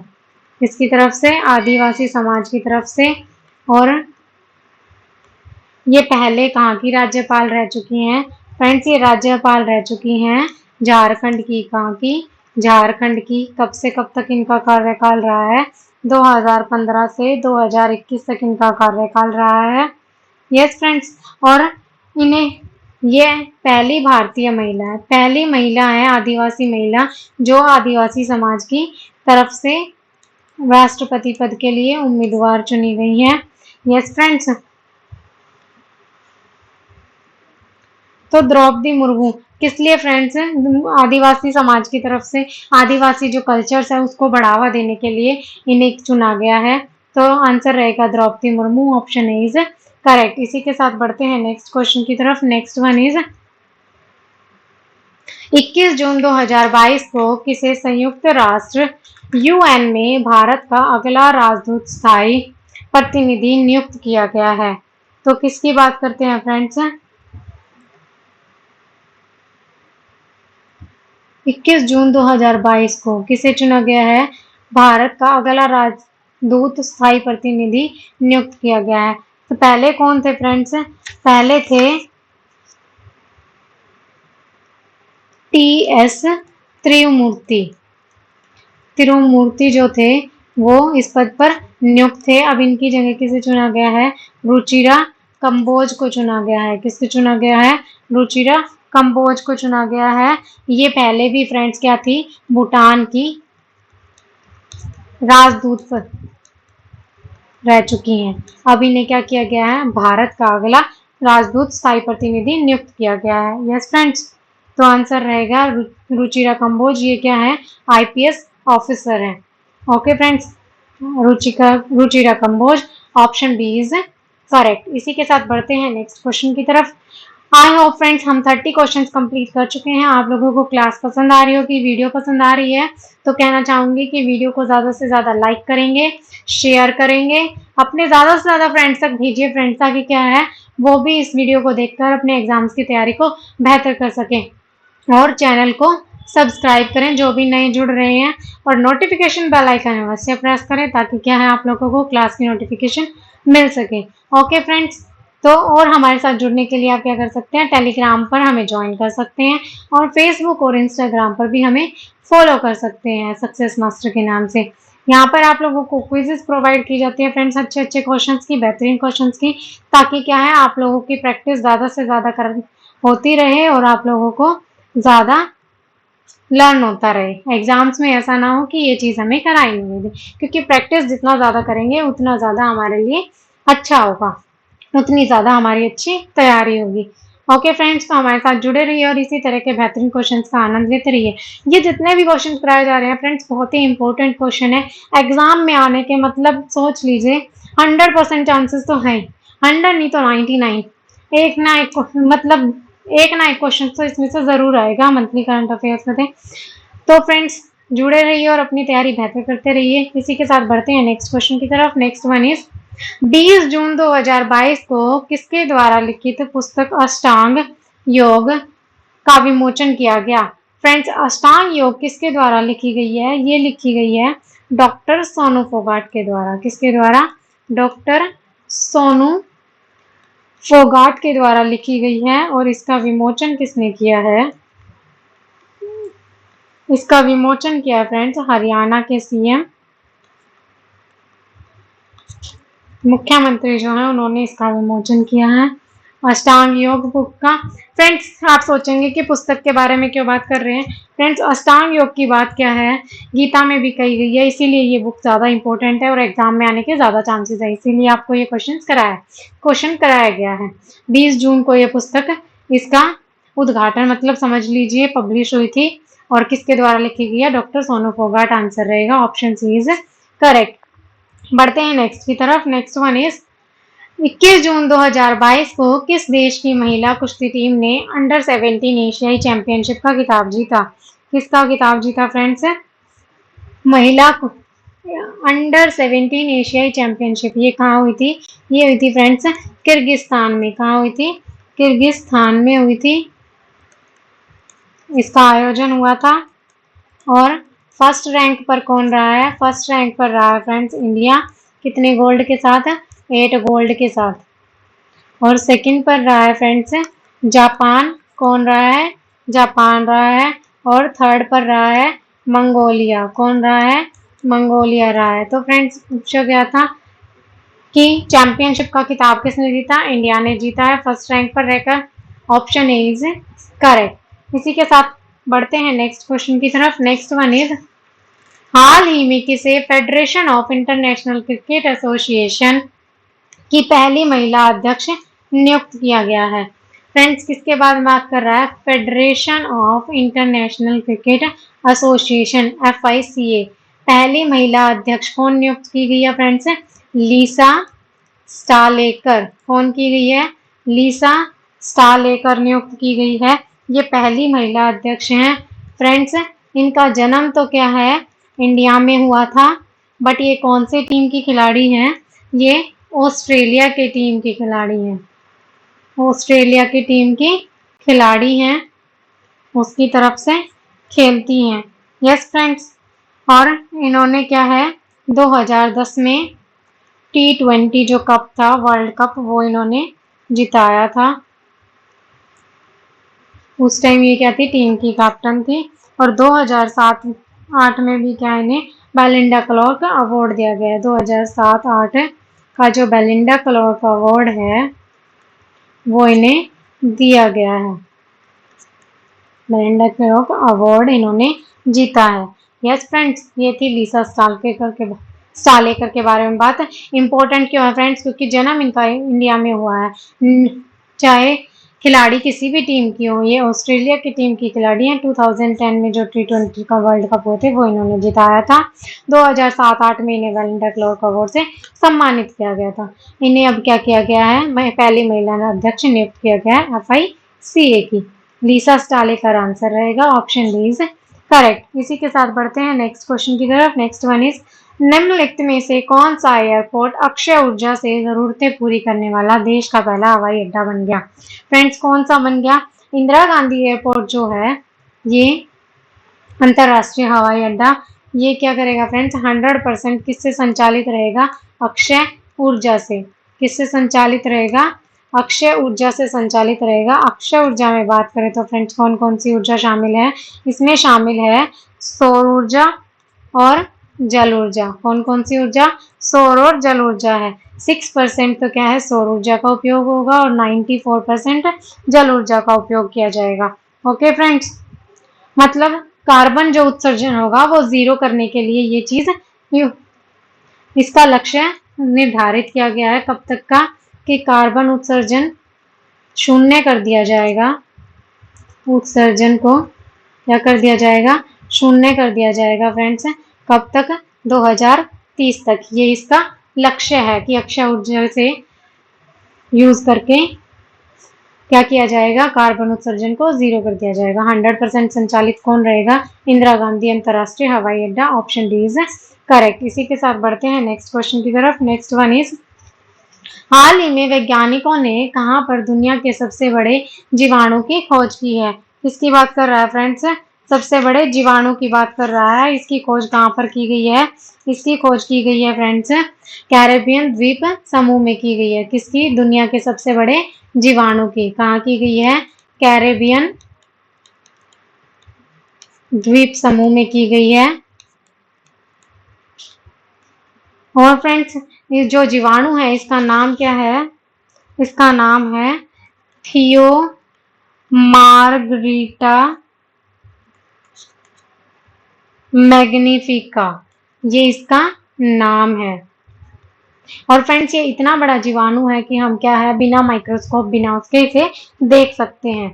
किसकी तरफ से? आदिवासी समाज की तरफ से। और ये पहले कहाँ की राज्यपाल रह चुकी हैं फ्रेंड्स? ये राज्यपाल रह चुकी हैं झारखंड की। कहाँ की? झारखंड की। कब से कब तक इनका कार्यकाल रहा है? 2015 से 2021 तक इनका कार्यकाल रहा है। Yes friends. और इन्हें ये पहली भारतीय महिला है, पहली महिला है आदिवासी महिला जो आदिवासी समाज की तरफ से राष्ट्रपति पद के लिए उम्मीदवार चुनी गई है। Yes friends. तो द्रौपदी मुर्मू किस लिए फ्रेंड्स? आदिवासी समाज की तरफ से आदिवासी जो कल्चर्स है उसको बढ़ावा देने के लिए इन्हें चुना गया है। तो आंसर रहेगा Droupadi Murmu, option A is correct. इसी के साथ बढ़ते हैं नेक्स्ट क्वेश्चन की तरफ। नेक्स्ट वन इज 21 जून 2022 को किसे संयुक्त राष्ट्र यूएन में भारत का अगला राजदूत स्थायी प्रतिनिधि नियुक्त किया गया है? तो किसकी बात करते हैं फ्रेंड्स? 21 जून 2022 को किसे चुना गया है? भारत का अगला राजदूत स्थायी प्रतिनिधि नियुक्त किया गया है। तो पहले कौन थे फ्रेंड्स? पहले थे टी.एस. त्रिमूर्ति। त्रिमूर्ति जो थे वो इस पद पर नियुक्त थे। अब इनकी जगह किसे चुना गया है? रुचिरा कंबोज को चुना गया है। किसको चुना गया है? रुचिरा कंबोज को चुना गया है। ये पहले भी फ्रेंड्स क्या थी? भूटान की राजदूत रह चुकी हैं। अब इन्हें क्या किया गया है? भारत का अगला राजदूत स्थायी प्रतिनिधि नियुक्त किया गया है। Yes friends. तो आंसर रहेगा रुचिरा कंबोज। ये क्या है? आईपीएस ऑफिसर है। Okay friends. Ruchira Kamboj, option B is correct. इसी के साथ बढ़ते हैं नेक्स्ट क्वेश्चन की तरफ। आई होप फ्रेंड्स हम 30 क्वेश्चंस कंप्लीट कर चुके हैं। आप लोगों को क्लास पसंद आ रही होगी, वीडियो पसंद आ रही है तो कहना चाहूंगी कि वीडियो को ज़्यादा से ज़्यादा लाइक करेंगे, शेयर करेंगे, अपने ज़्यादा से ज़्यादा फ्रेंड्स तक भेजिए फ्रेंड्स, ताकि क्या है वो भी इस वीडियो को देखकर अपने एग्जाम्स की तैयारी को बेहतर कर सकें। और चैनल को सब्सक्राइब करें जो भी नए जुड़ रहे हैं, और नोटिफिकेशन बेल आइकन अवश्य प्रेस करें ताकि क्या है आप लोगों को क्लास की नोटिफिकेशन मिल सके। Okay friends. तो और हमारे साथ जुड़ने के लिए आप क्या कर सकते हैं? टेलीग्राम पर हमें ज्वाइन कर सकते हैं, और फेसबुक और इंस्टाग्राम पर भी हमें फॉलो कर सकते हैं सक्सेस मास्टर के नाम से। यहाँ पर आप लोगों को क्विजेस प्रोवाइड की जाती है फ्रेंड्स, अच्छे अच्छे क्वेश्चंस की, बेहतरीन क्वेश्चंस की, ताकि क्या है आप लोगों की प्रैक्टिस ज़्यादा से ज़्यादा होती रहे और आप लोगों को ज़्यादा लर्न होता रहे। एग्जाम्स में ऐसा ना हो कि ये चीज़ हमें कराई नहीं गई, क्योंकि प्रैक्टिस जितना ज़्यादा करेंगे उतना ज़्यादा हमारे लिए अच्छा होगा, उतनी ज़्यादा हमारी अच्छी तैयारी होगी। Okay friends. तो हमारे साथ जुड़े रहिए और इसी तरह के बेहतरीन क्वेश्चंस का आनंद लेते रहिए। ये जितने भी क्वेश्चन कराए जा रहे हैं फ्रेंड्स बहुत ही इंपॉर्टेंट क्वेश्चन है। एग्जाम में आने के मतलब सोच लीजिए 100% चांसेस तो हैं, 100 नहीं तो 99, एक ना एक मतलब एक ना एक क्वेश्चन तो इसमें से जरूर आएगा मंथली करंट अफेयर्स में। तो फ्रेंड्स जुड़े रहिए और अपनी तैयारी बेहतर करते रहिए। इसी के साथ बढ़ते हैं नेक्स्ट क्वेश्चन की तरफ। नेक्स्ट वन इज 20 जून 2022 को किसके द्वारा लिखित पुस्तक अष्टांग योग का विमोचन किया गया? फ्रेंड्स अष्टांग योग किसके द्वारा लिखी गई है? ये लिखी गई है डॉक्टर सोनू फोगाट के द्वारा। किसके द्वारा? डॉक्टर सोनू फोगाट के द्वारा लिखी गई है। और इसका विमोचन किसने किया है? इसका विमोचन किया है फ्रेंड्स हरियाणा के सीएम मुख्यमंत्री जो है उन्होंने इसका विमोचन किया है। अष्टांग योग बुक का, फ्रेंड्स आप सोचेंगे कि पुस्तक के बारे में क्यों बात कर रहे हैं। फ्रेंड्स अष्टांग योग की बात क्या है, गीता में भी कही गई है, इसीलिए ये बुक ज़्यादा इंपॉर्टेंट है और एग्जाम में आने के ज़्यादा चांसेस है, इसीलिए आपको ये क्वेश्चन कराया गया है। 20 जून को ये पुस्तक, इसका उद्घाटन मतलब समझ लीजिए पब्लिश हुई थी, और किसके द्वारा लिखी गई है, डॉक्टर सोनू फोगाट आंसर रहेगा, ऑप्शन सी इज करेक्ट। बढ़ते हैं नेक्स्ट की तरफ। नेक्स्ट वन इज 21 जून 2022 को किस देश की महिला कुश्ती टीम ने अंडर 17 एशियाई चैंपियनशिप का खिताब जीता। किसका खिताब जीता फ्रेंड्स, महिला अंडर 17 एशियाई चैंपियनशिप, ये कहाँ हुई थी, ये हुई थी फ्रेंड्स किर्गिस्तान में। कहाँ हुई थी, किर्गिस्तान में हुई थी, इसका आयोजन हुआ था। और फर्स्ट रैंक पर कौन रहा है, फर्स्ट रैंक पर रहा है फ्रेंड्स इंडिया, कितने गोल्ड के साथ, 8 गोल्ड के साथ। और सेकंड पर रहा है फ्रेंड्स जापान, कौन रहा है, जापान रहा है। और थर्ड पर रहा है मंगोलिया, कौन रहा है, मंगोलिया रहा है। तो फ्रेंड्स पूछा गया था कि चैंपियनशिप का खिताब किसने जीता, इंडिया ने जीता है फर्स्ट रैंक पर रहकर, ऑप्शन ए इज करेक्ट। इसी के साथ बढ़ते हैं नेक्स्ट क्वेश्चन की तरफ। नेक्स्ट वन इज हाल ही में किसे federation of international cricket association की पहली महिला अध्यक्ष नियुक्त किया गया है। फ्रेंड्स किसके बारे में बात कर रहा है, federation of international cricket association FICA, पहली महिला अध्यक्ष कौन नियुक्त की गई है फ्रेंड्स, लीसा स्टालेकर। कौन की गई है, लीसा स्टालेकर नियुक्त की गई है, ये पहली महिला अध्यक्ष हैं। फ्रेंड्स इनका जन्म तो क्या है, इंडिया में हुआ था, बट ये कौन से टीम की खिलाड़ी हैं, ये ऑस्ट्रेलिया के टीम की खिलाड़ी हैं, ऑस्ट्रेलिया की टीम की खिलाड़ी हैं, उसकी तरफ से खेलती हैं। यस फ्रेंड्स, और इन्होंने क्या है 2010 में T20 जो कप था, वर्ल्ड कप, वो इन्होंने जिताया था। उस टाइम ये क्या थी, टीम की कैप्टन थी। और 2007-8 में भी क्या इन्हें बेलिंडा क्लार्क अवार्ड दिया गया है। 2007-8 का जो बेलिंडा क्लार्क अवार्ड है वो इन्हें दिया गया है, बेलिंडा क्लार्क अवार्ड इन्होंने जीता है। यस फ्रेंड्स, ये थी लीसा स्टालेकर के बारे में बात। इंपॉर्टेंट क्यों है फ्रेंड्स, क्योंकि जन्म इनका इंडिया में हुआ है, चाहे खिलाड़ी किसी भी टीम की हो, ये ऑस्ट्रेलिया की टीम की खिलाड़ी हैं। 2010 में जो T20 का वर्ल्ड कप हुए थे वो इन्होंने जिताया था। 2007-8 में इन्हें बेलिंडा क्लार्क अवार्ड से सम्मानित किया गया था। इन्हें अब क्या किया गया है, पहली महिला अध्यक्ष नियुक्त किया गया है FICA की, लीसा स्टालेकर आंसर रहेगा, ऑप्शन डी इज करेक्ट। इसी के साथ बढ़ते हैं नेक्स्ट क्वेश्चन की तरफ। नेक्स्ट वन इज निम्नलिखित में से कौन सा एयरपोर्ट अक्षय ऊर्जा से जरूरतें पूरी करने वाला देश का पहला हवाई अड्डा बन गया। फ्रेंड्स कौन सा बन गया, इंदिरा गांधी एयरपोर्ट जो है ये अंतरराष्ट्रीय हवाई अड्डा, ये क्या करेगा फ्रेंड्स 100% किससे संचालित रहेगा, अक्षय ऊर्जा से। किससे संचालित रहेगा, अक्षय ऊर्जा से संचालित रहेगा। अक्षय ऊर्जा में बात करें तो फ्रेंड्स कौन कौन सी ऊर्जा शामिल है, इसमें शामिल है सौर ऊर्जा और जल ऊर्जा। कौन कौन सी ऊर्जा, सौर और जल ऊर्जा है। 6% तो क्या है सौर ऊर्जा का उपयोग होगा और 94% जल ऊर्जा का उपयोग किया जाएगा। ओके फ्रेंड्स, मतलब कार्बन जो उत्सर्जन होगा वो 0 करने के लिए ये चीज, इसका लक्ष्य निर्धारित किया गया है कब तक का, कि कार्बन उत्सर्जन 0 कर दिया जाएगा, उत्सर्जन को क्या कर दिया जाएगा, 0 कर दिया जाएगा फ्रेंड्स। कब तक, 2030 तक। ये इसका लक्ष्य है कि अक्षय ऊर्जा से यूज करके क्या किया जाएगा, कार्बन उत्सर्जन को 0 कर दिया जाएगा। 100% संचालित कौन रहेगा, इंदिरा गांधी अंतरराष्ट्रीय हवाई अड्डा, ऑप्शन डी इज करेक्ट। इसी के साथ बढ़ते हैं नेक्स्ट क्वेश्चन की तरफ। नेक्स्ट वन इज हाल ही में वैज्ञानिकों ने कहां पर दुनिया के सबसे बड़े जीवाणु की खोज की है। किसकी बात कर रहा है फ्रेंड्स, सबसे बड़े जीवाणु की बात कर रहा है। इसकी खोज कहां पर की गई है, इसकी खोज की गई है फ्रेंड्स कैरेबियन द्वीप समूह में की गई है। किसकी, दुनिया के सबसे बड़े जीवाणु की, कहाँ की गई है, कैरेबियन द्वीप समूह में की गई है। और फ्रेंड्स ये जो जीवाणु है इसका नाम क्या है? इसका नाम है थियो मार्गरीटा मैग्निफिका, ये इसका नाम है। और फ्रेंड्स ये इतना बड़ा जीवाणु है कि हम क्या है बिना माइक्रोस्कोप बिना उसके इसे देख सकते हैं।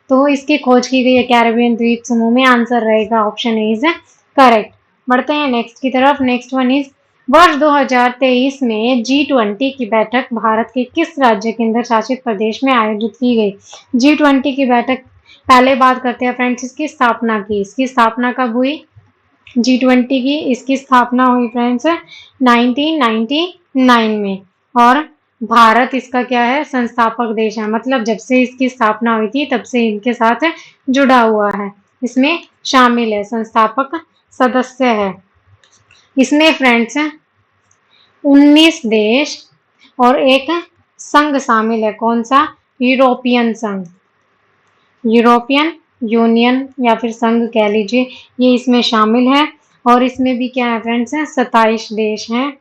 तो इसकी खोज की गई है कैरेबियन द्वीप समूह में। आंसर रहेगा ऑप्शन ए इज करेक्ट। बढ़ते हैं नेक्स्ट की तरफ। नेक्स्ट वन इज वर्ष 2023 में G20 की बैठक भारत के किस राज्य केंद्र शासित प्रदेश में आयोजित की गई? G20 की बैठक पहले बात करते हैं फ्रेंड्स इसकी स्थापना की। इसकी स्थापना कब हुई G20 की? इसकी स्थापना हुई फ्रेंड्स 1999 में। और भारत इसका क्या है संस्थापक देश है, मतलब जब से इसकी स्थापना हुई थी तब से इनके साथ जुड़ा हुआ है, इसमें शामिल है, संस्थापक सदस्य है। इसमें फ्रेंड्स 19 देश और एक संघ शामिल है। कौन सा? यूरोपियन संघ, यूरोपियन यूनियन या फिर संघ कह लीजिए, ये इसमें शामिल है। और इसमें भी क्या है फ्रेंड्स 27 देश हैं।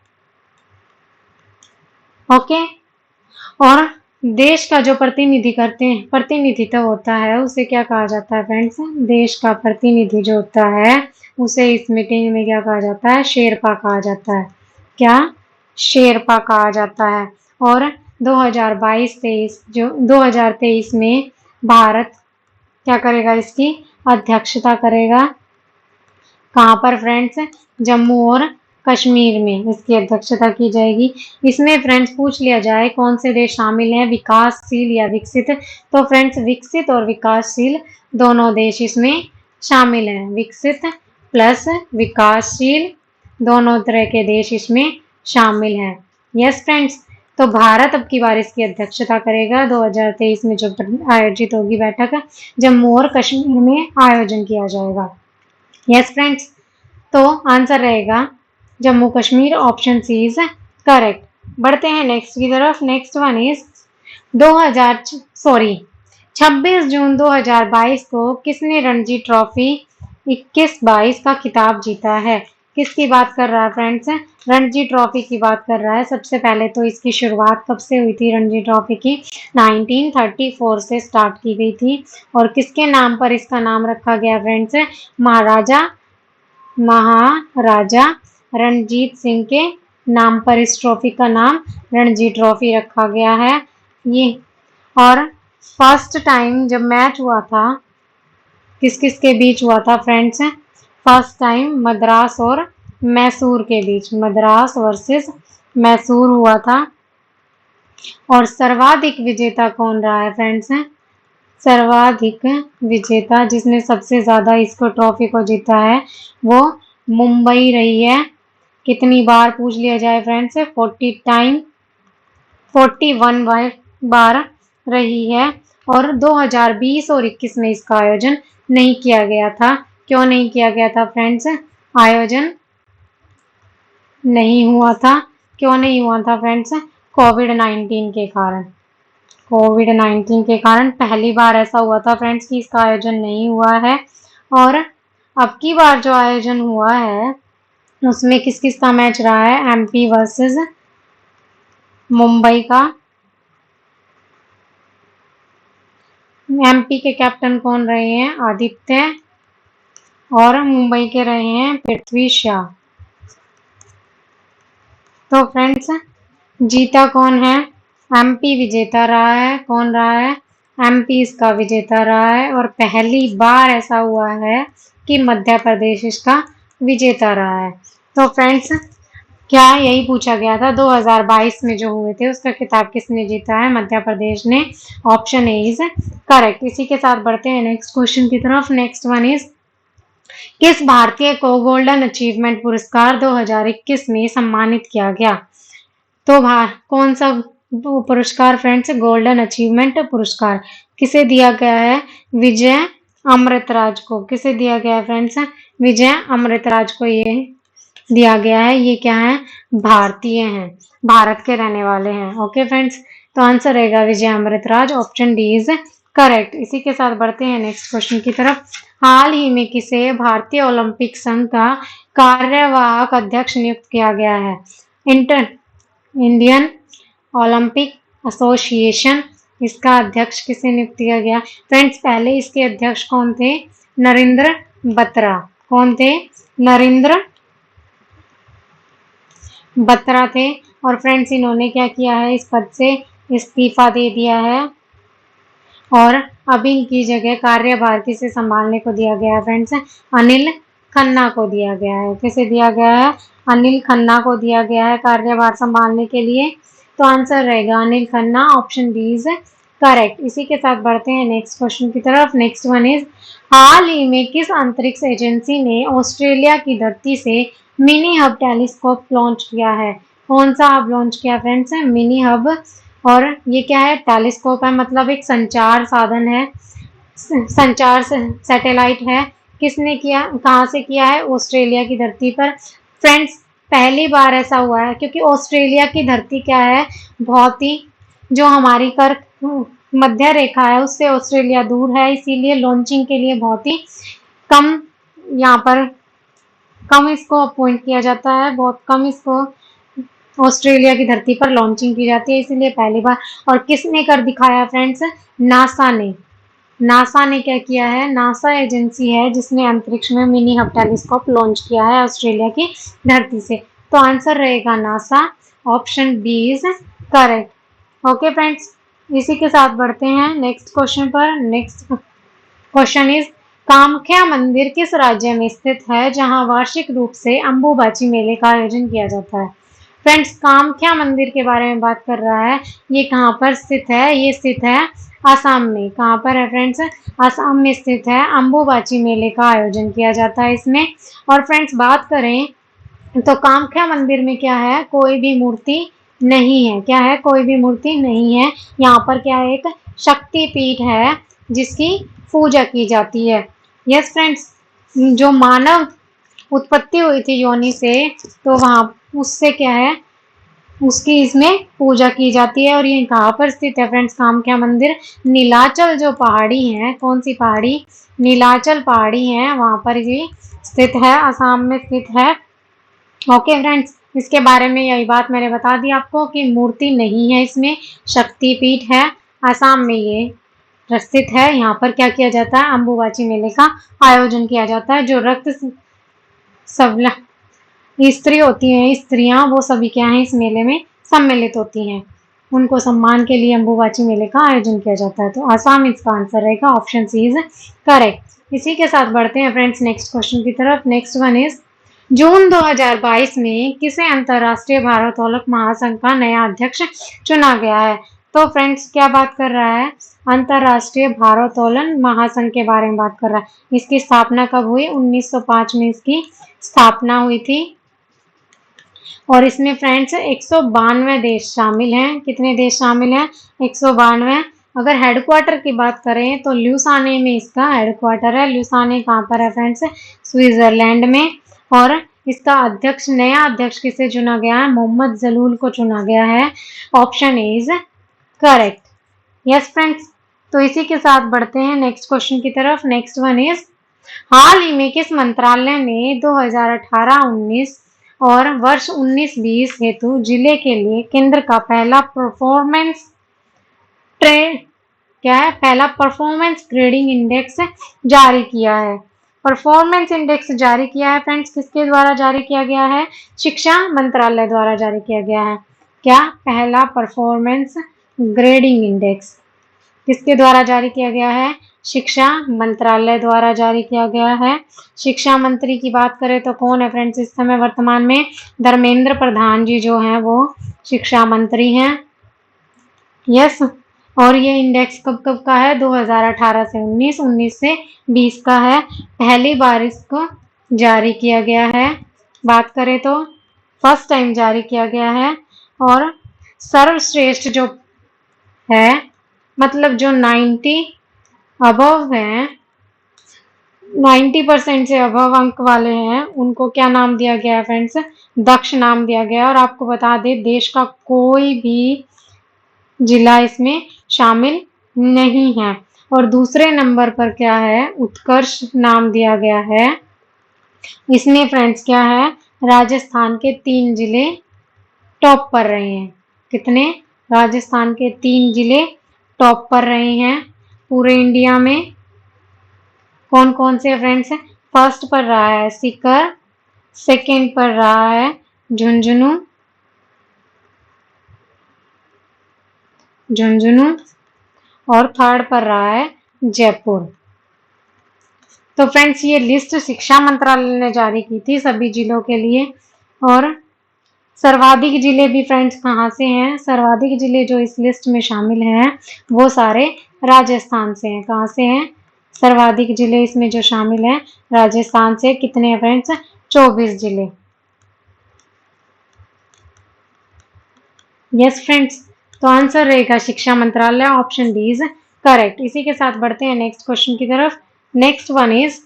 ओके। और देश का जो प्रतिनिधित्व होता है उसे क्या कहा जाता है फ्रेंड्स? देश का प्रतिनिधि जो होता है उसे इस मीटिंग में क्या कहा जाता है? शेरपा कहा जाता है। क्या? शेरपा कहा जाता है। और 2023 में भारत क्या करेगा? इसकी अध्यक्षता करेगा। कहाँ पर फ्रेंड्स? जम्मू और कश्मीर में इसकी अध्यक्षता की जाएगी। इसमें फ्रेंड्स पूछ लिया जाए कौन से देश शामिल हैं विकासशील या विकसित, तो फ्रेंड्स विकसित और विकासशील दोनों देश इसमें शामिल हैं। विकसित प्लस विकासशील दोनों तरह के देश इसमें शामिल हैं। यस फ्रेंड्स, तो भारत अब की बार इसकी अध्यक्षता करेगा। 2023 में जो आयोजित होगी बैठक जम्मू और कश्मीर में आयोजन किया जाएगा। यस फ्रेंड्स, तो आंसर रहेगा Jammu Kashmir, option C is correct. बढ़ते हैं नेक्स्ट की तरफ। नेक्स्ट वन इज 26 जून 2022 को किसने रणजी ट्रॉफी 21-22 का खिताब जीता है? किसकी बात कर रहा है फ्रेंड्स? रणजी ट्रॉफी की बात कर रहा है। सबसे पहले तो इसकी शुरुआत कब से हुई थी रणजी ट्रॉफी की? 1934 से स्टार्ट की गई थी। और किसके नाम पर इसका नाम रखा गया फ्रेंड्स? महाराजा रणजीत सिंह के नाम पर इस ट्रॉफी का नाम रणजी ट्रॉफी रखा गया है। ये और फर्स्ट टाइम जब मैच हुआ था किस किस के बीच हुआ था फ्रेंड्स? फर्स्ट टाइम मद्रास और मैसूर के बीच, मद्रास वर्सेस मैसूर हुआ था। और सर्वाधिक विजेता कौन रहा है फ्रेंड्स? सर्वाधिक विजेता जिसने सबसे ज्यादा इसको ट्रॉफी को जीता है वो मुंबई रही है। कितनी बार पूछ लिया जाए फ्रेंड्स? 41 बार रही है। और 2020 और 21 में इसका आयोजन नहीं किया गया था। क्यों नहीं किया गया था फ्रेंड्स? आयोजन नहीं हुआ था। क्यों नहीं हुआ था फ्रेंड्स? कोविड-19 के कारण। कोविड-19 के कारण पहली बार ऐसा हुआ था फ्रेंड्स कि इसका आयोजन नहीं हुआ है। और अब की बार जो आयोजन हुआ है उसमें किस किस का मैच रहा है? एमपी वर्सेस मुंबई का। एमपी के कैप्टन कौन रहे हैं? आदित्य। और मुंबई के रहे हैं पृथ्वी शा। तो फ्रेंड्स जीता कौन है? एमपी विजेता रहा है। कौन रहा है? एमपी इसका विजेता रहा है। और पहली बार ऐसा हुआ है कि मध्य प्रदेश इसका विजेता रहा है। तो फ्रेंड्स क्या यही पूछा गया था 2022 में जो हुए थे उसका खिताब किसने जीता है? मध्य प्रदेश ने। Option A is correct. इसी के साथ बढ़ते हैं नेक्स्ट क्वेश्चन की तरफ। नेक्स्ट वन इज किस भारतीय को गोल्डन अचीवमेंट पुरस्कार 2021 में सम्मानित किया गया? तो कौन सा पुरस्कार फ्रेंड्स? गोल्डन अचीवमेंट पुरस्कार किसे दिया गया है? विजय अमृतराज को। किसे दिया गया है फ्रेंड्स? विजय अमृतराज को ये दिया गया है। ये क्या है? भारतीय हैं, भारत के रहने वाले हैं। ओके फ्रेंड्स, तो आंसर रहेगा Vijay Amritraj, option D is correct. इसी के साथ बढ़ते हैं नेक्स्ट क्वेश्चन की तरफ। हाल ही में किसे भारतीय ओलंपिक संघ का कार्यवाहक अध्यक्ष नियुक्त किया गया है? इंटर इंडियन ओलंपिक एसोसिएशन, इसका अध्यक्ष किसे नियुक्त किया गया? फ्रेंड्स पहले इसके अध्यक्ष कौन थे? नरेंद्र बत्रा। कौन थे? नरेंद्र बत्रा थे। और फ्रेंड्स इन्होंने क्या किया है? इस पद से इस्तीफा दे दिया है और अब इनकी जगह कार्यभार किसे संभालने को दिया गया है? फ्रेंड्स अनिल खन्ना को दिया गया है। किसे दिया गया है? अनिल खन्ना को दिया गया है कार्यभार संभालने के लिए। तो आंसर रहेगा Anil Khanna, option B is correct. इसी के साथ बढ़ते हैं नेक्स्ट क्वेश्चन की तरफ। नेक्स्ट वन इज, हाल ही में किस अंतरिक्ष एजेंसी ने ऑस्ट्रेलिया की धरती से मिनी हब टेलीस्कोप लॉन्च किया है? कौन सा हब लॉन्च किया फ्रेंड्स? Mini hub. और ये क्या है? टेलीस्कोप है, मतलब एक संचार साधन है, संचार सैटेलाइट है। किसने किया? कहाँ से किया है? ऑस्ट्रेलिया की धरती पर। फ्रेंड्स पहली बार ऐसा हुआ है क्योंकि ऑस्ट्रेलिया की धरती क्या है? बहुत ही, जो हमारी कर मध्य रेखा है उससे ऑस्ट्रेलिया दूर है, इसीलिए लॉन्चिंग के लिए बहुत ही कम, यहाँ पर कम इसको अपॉइंट किया जाता है, बहुत कम इसको ऑस्ट्रेलिया की धरती पर लॉन्चिंग की जाती है, इसीलिए पहली बार। और किसने कर दिखाया फ्रेंड्स? नासा ने। नासा ने क्या किया है? नासा एजेंसी है जिसने अंतरिक्ष में मिनी हब टेलीस्कोप लॉन्च किया है ऑस्ट्रेलिया की धरती से। तो आंसर रहेगा NASA, option B is correct. Okay friends, इसी के साथ बढ़ते हैं नेक्स्ट क्वेश्चन पर। नेक्स्ट क्वेश्चन इज, कामाख्या मंदिर किस राज्य में स्थित है जहां वार्षिक रूप से अंबुबाची मेले का आयोजन किया जाता है? फ्रेंड्स कामाख्या मंदिर के बारे में बात कर रहा है। ये कहाँ पर स्थित है? ये स्थित है आसाम में। कहाँ पर है फ्रेंड्स? आसाम में स्थित है। अंबुबाची मेले का आयोजन किया जाता है इसमें। और फ्रेंड्स बात करें तो कामाख्या मंदिर में क्या है? कोई भी मूर्ति नहीं है। क्या है? कोई भी मूर्ति नहीं है। यहाँ पर क्या है? एक शक्ति पीठ है जिसकी पूजा की जाती है। यस फ्रेंड्स, जो मानव उत्पत्ति हुई थी योनि से, तो वहां उससे क्या है? उसकी इसमें पूजा की जाती है। और ये कहाँ पर स्थित है फ्रेंड्स? कामाख्या मंदिर नीलाचल जो पहाड़ी है, कौन सी पहाड़ी? नीलाचल पहाड़ी है, वहां पर ये स्थित है, आसाम में स्थित है। ओके फ्रेंड्स, इसके बारे में यही बात मैंने बता दी आपको कि मूर्ति नहीं है इसमें, शक्तिपीठ है, आसाम में ये स्थित है। यहाँ पर क्या किया जाता है? अंबुबाची मेले का आयोजन किया जाता है। जो रक्त सबला स्त्री होती हैं, स्त्रियां, वो सभी क्या हैं? इस मेले में सम्मिलित होती हैं। उनको सम्मान के लिए अंबुबाची मेले का आयोजन किया जाता है। तो आसाम इसका आंसर रहेगा, ऑप्शन सी इज करेक्ट। इसी के साथ बढ़ते हैं फ्रेंड्स नेक्स्ट क्वेश्चन की तरफ। नेक्स्ट वन इज, जून 2022 में किसे अंतर्राष्ट्रीय भारोत्तोलक महासंघ का नया अध्यक्ष चुना गया है? तो फ्रेंड्स क्या बात कर रहा है? अंतर्राष्ट्रीय भारोत्तोलन महासंघ के बारे में बात कर रहा है। इसकी स्थापना कब हुई? 1905 में इसकी स्थापना हुई थी। और इसमें फ्रेंड्स 192 देश शामिल हैं। कितने देश शामिल हैं? 192। अगर हेडक्वार्टर की बात करें तो ल्यूसाने में इसका हेडक्वार्टर है। ल्यूसाने कहाँ पर है फ्रेंड्स? स्विट्जरलैंड में। और इसका अध्यक्ष, नया अध्यक्ष किसे चुना गया है? मोहम्मद जलूल को चुना गया है, option A is correct. Yes friends, तो इसी के साथ बढ़ते हैं नेक्स्ट क्वेश्चन की तरफ। नेक्स्ट वन इज, हाल ही में किस मंत्रालय ने 2018-19 और वर्ष 19-20 हेतु जिले के लिए केंद्र का पहला परफॉर्मेंस क्या है? पहला परफॉर्मेंस ग्रेडिंग इंडेक्स जारी किया है। परफॉर्मेंस इंडेक्स जारी किया है फ्रेंड्स, किसके द्वारा जारी किया गया है? शिक्षा मंत्रालय द्वारा जारी किया गया है। क्या? पहला परफॉर्मेंस ग्रेडिंग इंडेक्स किसके द्वारा जारी किया गया है? शिक्षा मंत्रालय द्वारा जारी किया गया है। शिक्षा मंत्री की बात करें तो कौन है फ्रेंड्स इस समय वर्तमान में? धर्मेंद्र प्रधान जी जो हैं वो शिक्षा मंत्री हैं। यस, और ये इंडेक्स कब कब का है? 2018 से 19, 19 से 20 का है। पहली बार इसको जारी किया गया है। बात करें तो फर्स्ट टाइम जारी किया गया है। और सर्वश्रेष्ठ जो है, मतलब जो 90 अबव हैं, 90% से अबव अंक वाले हैं, उनको क्या नाम दिया गया है फ्रेंड्स? दक्ष नाम दिया गया है। और आपको बता दें देश का कोई भी जिला इसमें शामिल नहीं है। और दूसरे नंबर पर क्या है? उत्कर्ष नाम दिया गया है। इसमें फ्रेंड्स क्या है? राजस्थान के 3 जिले टॉप पर रहे हैं। कितने? राजस्थान के 3 जिले टॉप पर रहे हैं पूरे इंडिया में। कौन कौन से फ्रेंड्स हैं? फर्स्ट पर रहा है सीकर, सेकंड पर रहा है झुंझुनू, और थर्ड पर रहा है जयपुर। तो फ्रेंड्स ये लिस्ट शिक्षा मंत्रालय ने जारी की थी सभी जिलों के लिए। और सर्वाधिक जिले भी फ्रेंड्स कहाँ से हैं? सर्वाधिक जिले जो इस लिस्ट में शामिल हैं वो सारे राजस्थान से हैं। कहाँ से हैं? सर्वाधिक जिले इसमें जो शामिल हैं राजस्थान से। कितने हैं फ्रेंड्स? 24 जिले। यस फ्रेंड्स, तो आंसर रहेगा शिक्षा मंत्रालय, ऑप्शन डी इज करेक्ट। इसी के साथ बढ़ते हैं नेक्स्ट क्वेश्चन की तरफ। नेक्स्ट वन इज,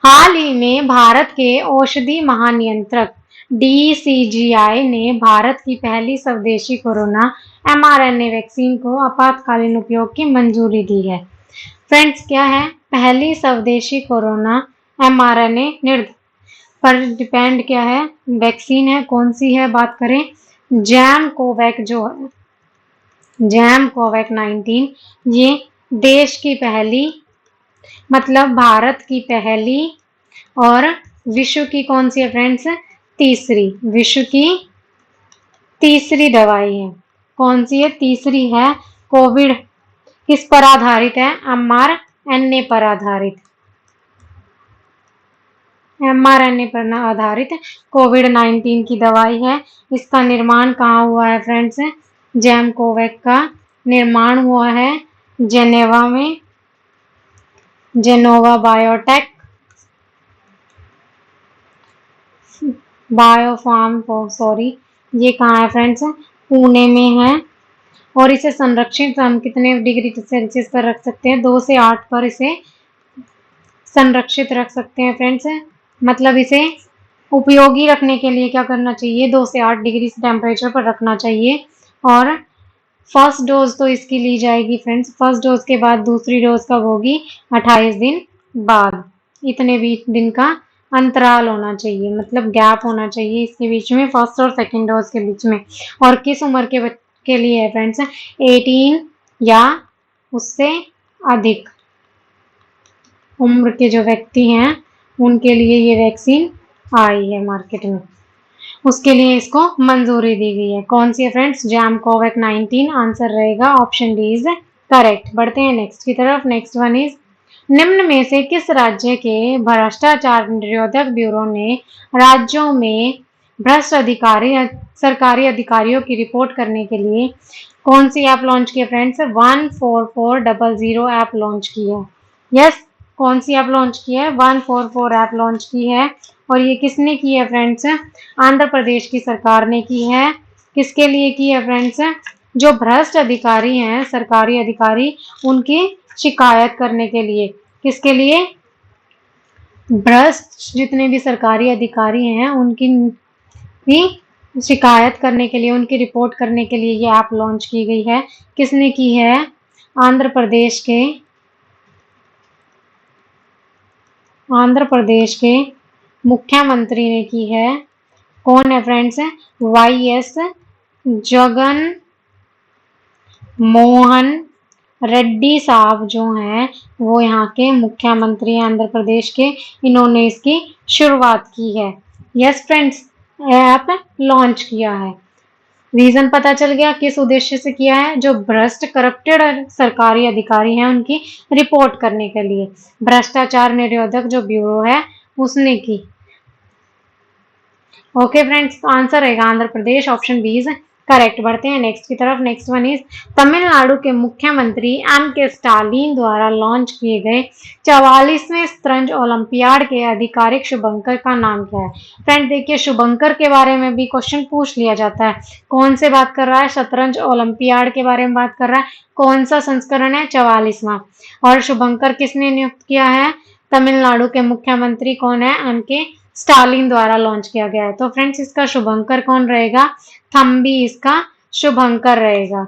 हाल ही में भारत के औषधि महानियंत्रक DCGI ने भारत की पहली स्वदेशी कोरोना mRNA वैक्सीन को आपातकालीन उपयोग की मंजूरी दी है। फ्रेंड्स क्या है? पहली स्वदेशी कोरोना mRNA पर डिपेंड क्या है? वैक्सीन है। कौन सी है? बात करें जैम कोवैक जो है, जैम कोवैक 19, ये देश की पहली, मतलब भारत की पहली और विश्व की कौन सी है फ्रेंड्स? तीसरी। विश्व की तीसरी दवाई है। कौन सी है? तीसरी है। कोविड किस पर आधारित है? mRNA पर आधारित। mRNA पर आधारित कोविड-19 की दवाई है। इसका निर्माण कहाँ हुआ है फ्रेंड्स? जैम कोवैक का निर्माण हुआ है जेनेवा में, जेनोवा बायोटेक बायोफार्म, सॉरी, ये कहाँ है फ्रेंड्स? पुणे में है। और इसे संरक्षित हम कितने डिग्री सेल्सियस पर रख सकते हैं? 2 से 8 पर इसे संरक्षित रख सकते हैं फ्रेंड्स। मतलब इसे उपयोगी रखने के लिए क्या करना चाहिए? 2 से 8 डिग्री टेम्परेचर पर रखना चाहिए। और फर्स्ट डोज तो इसकी ली जाएगी फ्रेंड्स, फर्स्ट डोज के बाद दूसरी डोज कब होगी? 28 दिन बाद। इतने बीच दिन का अंतराल होना चाहिए, मतलब गैप होना चाहिए इसके बीच में, फर्स्ट और सेकंड डोज के बीच में। और किस उम्र के लिए है फ्रेंड्स? 18 या उससे अधिक उम्र के जो व्यक्ति हैं उनके लिए ये वैक्सीन आई है मार्केट में, उसके लिए इसको मंजूरी दी गई है। कौन सी है फ्रेंड्स? जैम कोवैक 19। आंसर रहेगा ऑप्शन डी इज करेक्ट। बढ़ते हैं नेक्स्ट की तरफ। नेक्स्ट वन इज, निम्न में से किस राज्य के भ्रष्टाचार निरोधक ब्यूरो ने राज्यों में भ्रष्ट अधिकारी सरकारी अधिकारियों की रिपोर्ट करने के लिए कौन सी ऐप लॉन्च की है फ्रेंड्स? 14400 ऐप लॉन्च की है। यस, कौन सी ऐप लॉन्च की है? 144 ऐप लॉन्च की है। और ये किसने की है फ्रेंड्स? आंध्र प्रदेश की सरकार ने की है। किसके लिए की है फ्रेंड्स? जो भ्रष्ट अधिकारी हैं, सरकारी अधिकारी, उनकी शिकायत करने के लिए। किसके लिए? भ्रष्ट जितने भी सरकारी अधिकारी हैं उनकी भी शिकायत करने के लिए, उनकी रिपोर्ट करने के लिए ये ऐप लॉन्च की गई है। किसने की है? आंध्र प्रदेश के मुख्यमंत्री ने की है। कौन है फ्रेंड्स? YS जगन मोहन रेड्डी साहब जो हैं वो यहाँ के मुख्यमंत्री हैं आंध्र प्रदेश के। इन्होंने इसकी शुरुआत की है। यस फ्रेंड्स, ऐप लॉन्च किया है। रीजन पता चल गया किस उद्देश्य से किया है? जो भ्रष्ट करप्टेड सरकारी अधिकारी हैं उनकी रिपोर्ट करने के लिए। भ्रष्टाचार निरोधक जो ब्यूरो है उसने की। ओके फ्रेंड्स, तो आंसर रहेगा Andhra Pradesh, option B is correct. बढ़ते हैं नेक्स्ट की तरफ। नेक्स्ट वन इज, तमिलनाडु के मुख्यमंत्री M.K. स्टालिन द्वारा लॉन्च किए गए 44वें शतरंज ओलंपियाड के आधिकारिक शुभंकर का नाम क्या है? फ्रेंड देखिए, शुभंकर के बारे में भी क्वेश्चन पूछ लिया जाता है। कौन से बात कर रहा है? शतरंज ओलंपियाड के बारे में बात कर रहा है। कौन सा संस्करण है? 44वां। और शुभंकर किसने नियुक्त किया है? तमिलनाडु के मुख्यमंत्री कौन है? M.K. स्टालिन द्वारा लॉन्च किया गया है। तो फ्रेंड्स इसका शुभंकर कौन रहेगा? थम्बी इसका शुभंकर रहेगा।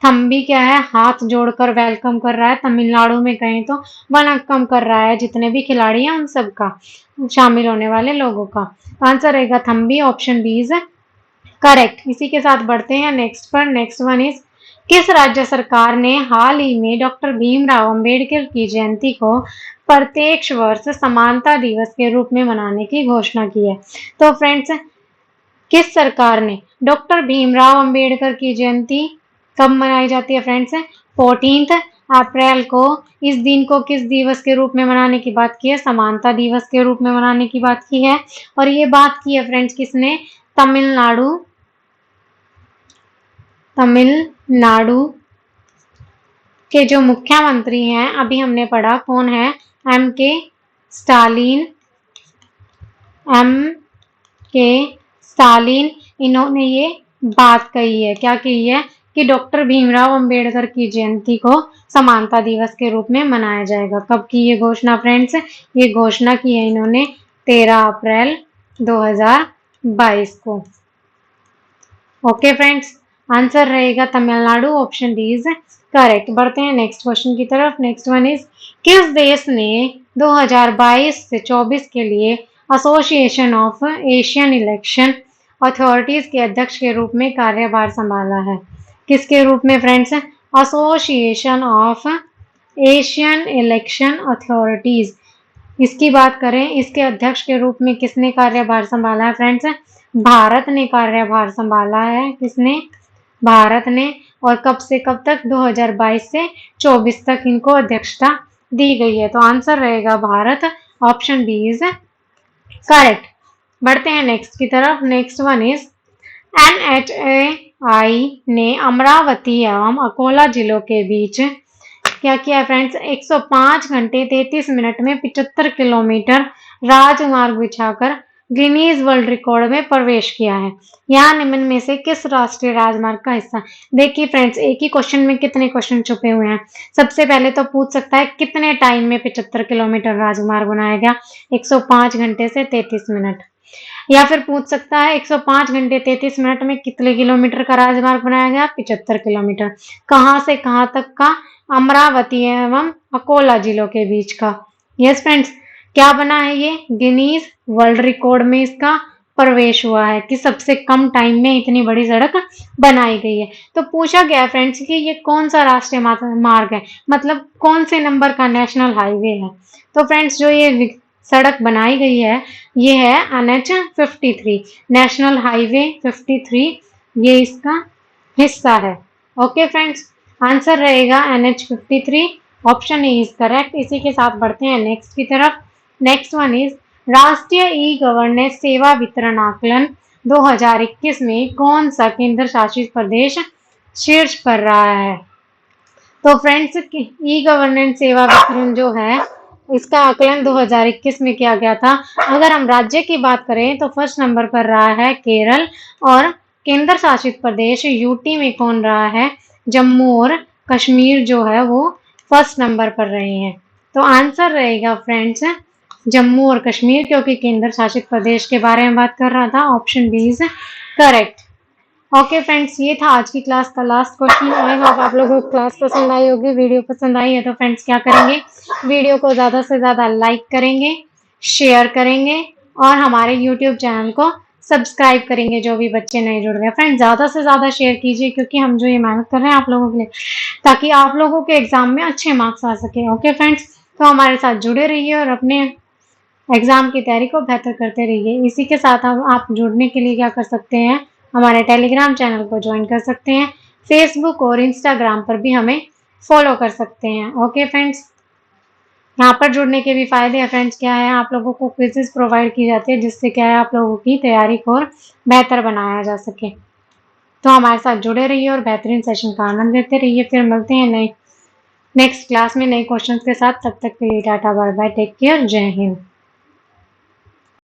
थम्बी क्या है? हाथ जोड़कर वेलकम कर रहा है। तमिलनाडु में कहें तो वनक्कम कर रहा है जितने भी खिलाड़ी हैं उन सब का, शामिल होने वाले लोगों का। आंसर रहेगा Thambi, option B is correct. इसी के साथ बढ़ते हैं नेक्स्ट पर। नेक्स्ट वन इज, किस राज्य सरकार ने हाल ही में डॉक्टर भीमराव अंबेडकर की जयंती को प्रत्येक वर्ष समानता दिवस के रूप में मनाने की घोषणा की है? तो फ्रेंड्स, किस सरकार ने डॉक्टर भीमराव अंबेडकर की जयंती कब मनाई जाती है फ्रेंड्स? 14 अप्रैल को। इस दिन को किस दिवस के रूप में मनाने की बात की है? समानता दिवस के रूप में मनाने की बात की है। और ये बात की है फ्रेंड्स किसने? तमिलनाडु के जो मुख्यमंत्री हैं, अभी हमने पढ़ा कौन है? एम के स्टालिन। इन्होंने ये बात कही है, क्या कही है? कि डॉक्टर भीमराव अंबेडकर की जयंती को समानता दिवस के रूप में मनाया जाएगा। कब की ये घोषणा फ्रेंड्स? ये घोषणा की है इन्होंने 13 अप्रैल 2022 को। ओके फ्रेंड्स, आंसर रहेगा Tamil Nadu, option D is correct. बढ़ते हैं नेक्स्ट क्वेश्चन की तरफ। नेक्स्ट वन इज, किस देश ने 2022 से 24 के लिए association of Asian election authorities के अध्यक्ष के रूप में कार्यभार संभाला है? किसके रूप में friends? Association of Asian election authorities, इसकी बात करें, इसके अध्यक्ष के रूप में किसने कार्यभार संभाला है फ्रेंड्स? भारत ने कार्यभार संभाला है। किसने? भारत ने। और कब से कब तक? 2022 से 24 तक इनको अध्यक्षता दी गई है। तो आंसर रहेगा Bharat, option B is correct. बढ़ते हैं नेक्स्ट की तरफ। नेक्स्ट वन इज, NHAI ने अमरावती एवं अकोला जिलों के बीच क्या किया है फ्रेंड्स? 105 घंटे 33 मिनट में 75 किलोमीटर राजमार्ग बिछाकर गिनीज वर्ल्ड रिकॉर्ड में प्रवेश किया है। यहाँ निम्न में से किस राष्ट्रीय राजमार्ग का हिस्सा? देखिए फ्रेंड्स, एक ही क्वेश्चन में कितने क्वेश्चन छुपे हुए हैं। सबसे पहले तो पूछ सकता है कितने टाइम में 75 किलोमीटर राजमार्ग बनाया गया? 105 घंटे से 33 मिनट। या फिर पूछ सकता है 105 घंटे 33 मिनट में कितने किलोमीटर का राजमार्ग बनाया गया? 75 किलोमीटर। कहाँ से कहाँ तक का? अमरावती एवं अकोला जिलों के बीच का। यस फ्रेंड्स, क्या बना है ये? गिनीज वर्ल्ड रिकॉर्ड में इसका प्रवेश हुआ है कि सबसे कम टाइम में इतनी बड़ी सड़क बनाई गई है। तो पूछा गया फ्रेंड्स कि ये कौन सा राष्ट्रीय मार्ग है, मतलब कौन से नंबर का नेशनल हाईवे है। तो फ्रेंड्स, जो ये सड़क बनाई गई है ये है NH53, नेशनल हाईवे 53, ये इसका हिस्सा है। ओके फ्रेंड्स, आंसर रहेगा NH53, option A is correct. इसी के साथ बढ़ते हैं नेक्स्ट की तरफ। नेक्स्ट वन इज, राष्ट्रीय ई गवर्नेंस सेवा वितरण आकलन 2021 में कौन सा केंद्र शासित प्रदेश शीर्ष पर रहा है? तो फ्रेंड्स, ई गवर्नेंस सेवा वितरण जो है इसका आकलन 2021 में किया गया था। अगर हम राज्य की बात करें तो फर्स्ट नंबर पर रहा है केरल, और केंद्र शासित प्रदेश यूटी में कौन रहा है? जम्मू और कश्मीर जो है वो फर्स्ट नंबर पर रहे हैं। तो आंसर रहेगा फ्रेंड्स जम्मू और कश्मीर, क्योंकि केंद्र शासित प्रदेश के बारे में बात कर रहा था। Option B is correct. Okay friends, ये था आज की क्लास का लास्ट क्वेश्चन। आई होप आप लोगों को क्लास पसंद आई होगी। वीडियो पसंद आई है तो फ्रेंड्स क्या करेंगे? वीडियो को ज़्यादा से ज़्यादा लाइक करेंगे, शेयर करेंगे और हमारे यूट्यूब चैनल को सब्सक्राइब करेंगे जो भी बच्चे नए जुड़ गए। फ्रेंड्स, ज़्यादा से ज़्यादा शेयर कीजिए, क्योंकि हम जो ये मेहनत कर रहे हैं आप लोगों के लिए, ताकि आप लोगों के एग्जाम में अच्छे मार्क्स आ सके। ओके फ्रेंड्स, तो हमारे साथ जुड़े रहिए और अपने एग्जाम की तैयारी को बेहतर करते रहिए। इसी के साथ आप जुड़ने के लिए क्या कर सकते हैं? हमारे टेलीग्राम चैनल को ज्वाइन कर सकते हैं। फेसबुक और इंस्टाग्राम पर भी हमें फॉलो कर सकते हैं। ओके फ्रेंड्स, यहाँ पर जुड़ने के भी फायदे हैं फ्रेंड्स। क्या है? आप लोगों को क्विजेस प्रोवाइड की जाती है, जिससे क्या है आप लोगों की तैयारी को और बेहतर बनाया जा सके। तो हमारे साथ जुड़े रहिए और बेहतरीन सेशन का आनंद लेते रहिए। फिर मिलते हैं नेक्स्ट क्लास में नए क्वेश्चंस के साथ। तब तक के लिए tata, bye bye, take care, जय हिंद।